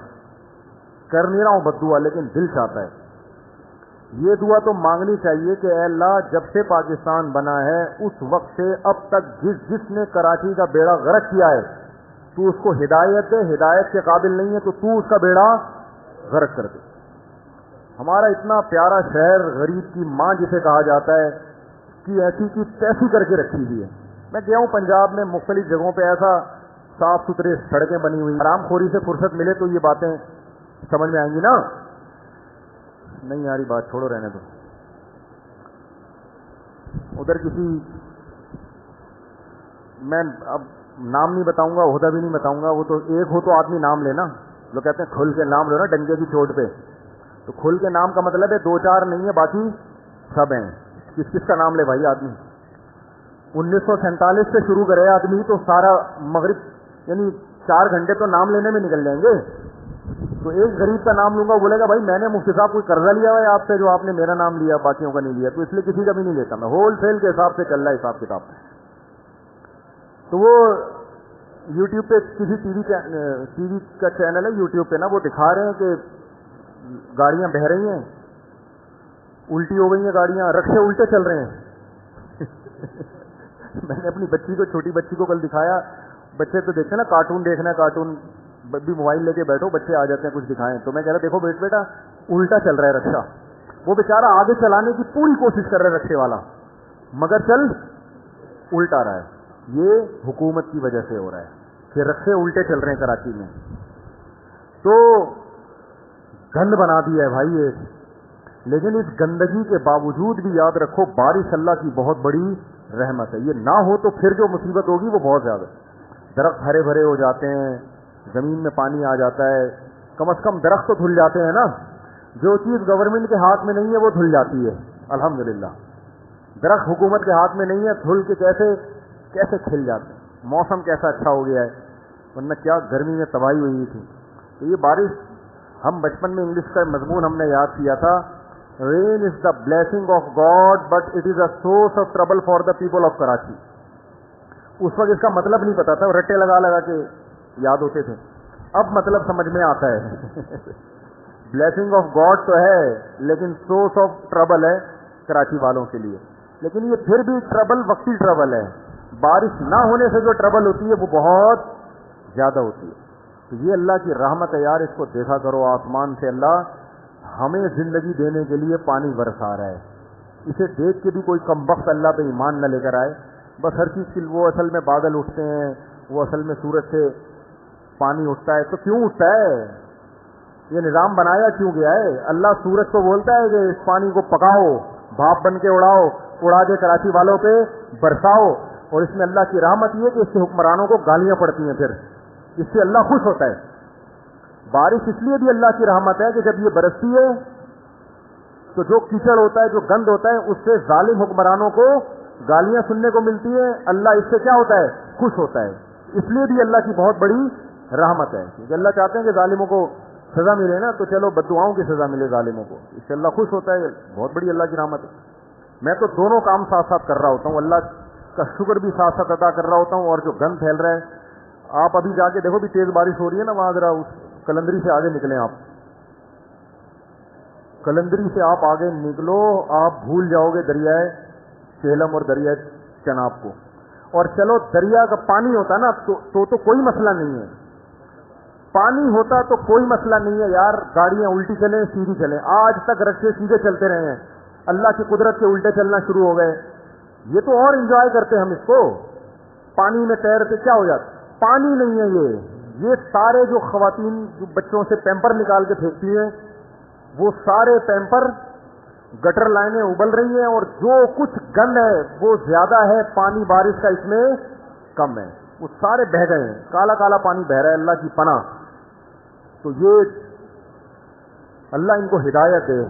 کر نہیں رہا ہوں بددعا, لیکن دل چاہتا ہے. یہ دعا تو مانگنی چاہیے کہ اے اللہ جب سے پاکستان بنا ہے اس وقت سے اب تک جس نے کراچی کا بیڑا غرق کیا ہے تو اس کو ہدایت دے, ہدایت کے قابل نہیں ہے تو تو اس کا بیڑا غرق کر دے. ہمارا اتنا پیارا شہر غریب کی ماں جسے کہا جاتا ہے کہ ایسی کی تیسی کر کے رکھی ہوئی ہے. میں گیا ہوں پنجاب میں مختلف جگہوں پہ, ایسا صاف ستھرے سڑکیں بنی ہوئی, حرام خوری سے فرصت ملے تو یہ باتیں سمجھ میں آئیں گی نا. نہیں یاری بات چھوڑو, رہنے دو. ادھر کسی, میں اب نام نہیں بتاؤں گا, عہدہ بھی نہیں بتاؤں گا, وہ تو ایک ہو تو آدمی نام لینا. لوگ کہتے ہیں کھل کے نام لو نا ڈنگے کی چوٹ پہ. تو کھل کے نام کا مطلب ہے 2-4 نہیں ہے باقی سب ہیں. کس کس کا نام لے بھائی آدمی. 1947 سے شروع کرے آدمی تو سارا مغرب یعنی 4 گھنٹے تو نام لینے میں نکل جائیں گے. تو ایک غریب کا نام لوں گا, بولے گا بھائی میں نے مفتی صاحب کوئی قرضہ لیا ہوا ہے آپ سے جو آپ نے میرا نام لیا باقیوں کا نہیں لیا, تو اس لیے کسی کا بھی نہیں لیتا. میں ہول سیل کے حساب سے چل رہا ہے حساب کتاب. تو وہ یوٹیوب پہ کسی ٹی وی کا چینل ہے یوٹیوب پہ نا, وہ دکھا رہے ہیں کہ گاڑیاں بہہ رہی ہیں, الٹی ہو گئی ہیں گاڑیاں, رکشے الٹے چل رہے ہیں. میں نے اپنی بچی کو, چھوٹی بچی کو کل دکھایا. بچے تو دیکھتے نا کارٹون دیکھنا ہے, کارٹون بھی موبائل لے کے بیٹھو, بچے آ جاتے ہیں کچھ دکھائیں. تو میں کہہ رہا دیکھو بیٹا الٹا چل رہا ہے رکشا. وہ بیچارہ آگے چلانے کی پوری کوشش کر رہا ہے رکشے والا, مگر چل الٹا رہا ہے. یہ حکومت کی وجہ سے ہو رہا ہے. کہ رکشے الٹے چل رہے ہیں کراچی میں، تو گند بنا دیا ہے بھائی یہ. لیکن اس گندگی کے باوجود بھی یاد رکھو بارش اللہ کی بہت بڑی رحمت ہے. یہ نہ ہو تو پھر جو مصیبت ہوگی وہ بہت زیادہ. درخت ہرے بھرے ہو جاتے ہیں، زمین میں پانی آ جاتا ہے، کم از کم درخت تو دھل جاتے ہیں نا. جو چیز گورنمنٹ کے ہاتھ میں نہیں ہے وہ دھل جاتی ہے الحمدللہ. درخت حکومت کے ہاتھ میں نہیں ہے، دھل کے کیسے کھل جاتے ہیں. موسم کیسا اچھا ہو گیا ہے، ورنہ کیا گرمی میں تباہی ہوئی تھی. تو یہ بارش، ہم بچپن میں انگلش کا مضمون ہم نے یاد کیا تھا، rain is the blessing of God but it is a source of trouble for the people of Karachi. اس وقت اس کا مطلب نہیں پتا تھا، رٹے لگا لگا کے یاد ہوتے تھے. اب مطلب سمجھ میں آتا ہے. بلیسنگ آف گاڈ تو ہے لیکن سورس آف ٹربل ہے کراچی والوں کے لیے. لیکن یہ پھر بھی ٹربل وقتی ٹربل ہے. بارش نہ ہونے سے جو ٹربل ہوتی ہے وہ بہت زیادہ ہوتی ہے. تو یہ اللہ کی رحمت ہے یار، اس کو دیکھا کرو. آسمان سے اللہ ہمیں زندگی دینے کے لیے پانی برسا رہا ہے. اسے دیکھ کے بھی کوئی کمبخت اللہ پہ ایمان نہ لے کر آئے. بس ہر چیز کی وہ اصل میں بادل اٹھتے ہیں، وہ اصل میں سورج سے پانی اٹھتا ہے. تو کیوں اٹھتا ہے؟ یہ نظام بنایا کیوں گیا ہے؟ اللہ سورج کو بولتا ہے کہ اس پانی کو پکاؤ، بھاپ بن کے اڑاؤ، اڑا کے کراچی والوں پہ برساؤ. اور اس میں اللہ کی رحمت یہ ہے کہ اس سے حکمرانوں کو گالیاں پڑتی ہیں، پھر اس سے اللہ خوش ہوتا ہے. بارش اس لیے بھی اللہ کی رحمت ہے کہ جب یہ برستی ہے تو جو کیچڑ ہوتا ہے، جو گند ہوتا ہے، اس سے ظالم حکمرانوں کو گالیاں سننے کو ملتی ہیں. اللہ اس سے کیا ہوتا ہے؟ خوش ہوتا ہے. اس لیے بھی اللہ کی بہت بڑی رحمت ہے، کیونکہ اللہ چاہتے ہیں کہ ظالموں کو سزا ملے نا، تو چلو بددعاؤں کی سزا ملے ظالموں کو. اس سے اللہ خوش ہوتا ہے. بہت بڑی اللہ کی رحمت ہے. میں تو دونوں کام ساتھ ساتھ کر رہا ہوتا ہوں، اللہ کا شکر بھی ساتھ ساتھ ادا کر رہا ہوتا ہوں، اور جو گند پھیل رہا ہے. آپ ابھی جا کے دیکھو بھی تیز بارش ہو رہی ہے نا، وہاں ذرا اس کلندری سے آگے نکلیں. آپ کلندری سے آپ آگے نکلو، آپ بھول جاؤ گے دریائے سیلم اور دریائے چناب کو. اور چلو دریا کا پانی ہوتا نا تو کوئی مسئلہ نہیں ہے. پانی ہوتا تو کوئی مسئلہ نہیں ہے یار، گاڑیاں الٹی چلیں سیدھی چلیں. آج تک رکشے سیدھے چلتے رہے ہیں، اللہ کی قدرت کے الٹے چلنا شروع ہو گئے. یہ تو اور انجوائے کرتے ہم اس کو. پانی میں تیرتے کیا ہو جاتا؟ پانی نہیں ہے یہ سارے جو خواتین جو بچوں سے پیمپر نکال کے پھینکتی ہیں، وہ سارے پیمپر گٹر لائنیں ابل رہی ہیں، اور جو کچھ گند ہے وہ زیادہ ہے، پانی بارش کا اس میں کم ہے. وہ سارے بہہ گئے ہیں، کالا کالا پانی بہہ رہا ہے. اللہ کی پناہ. تو یہ اللہ ان کو ہدایت دے.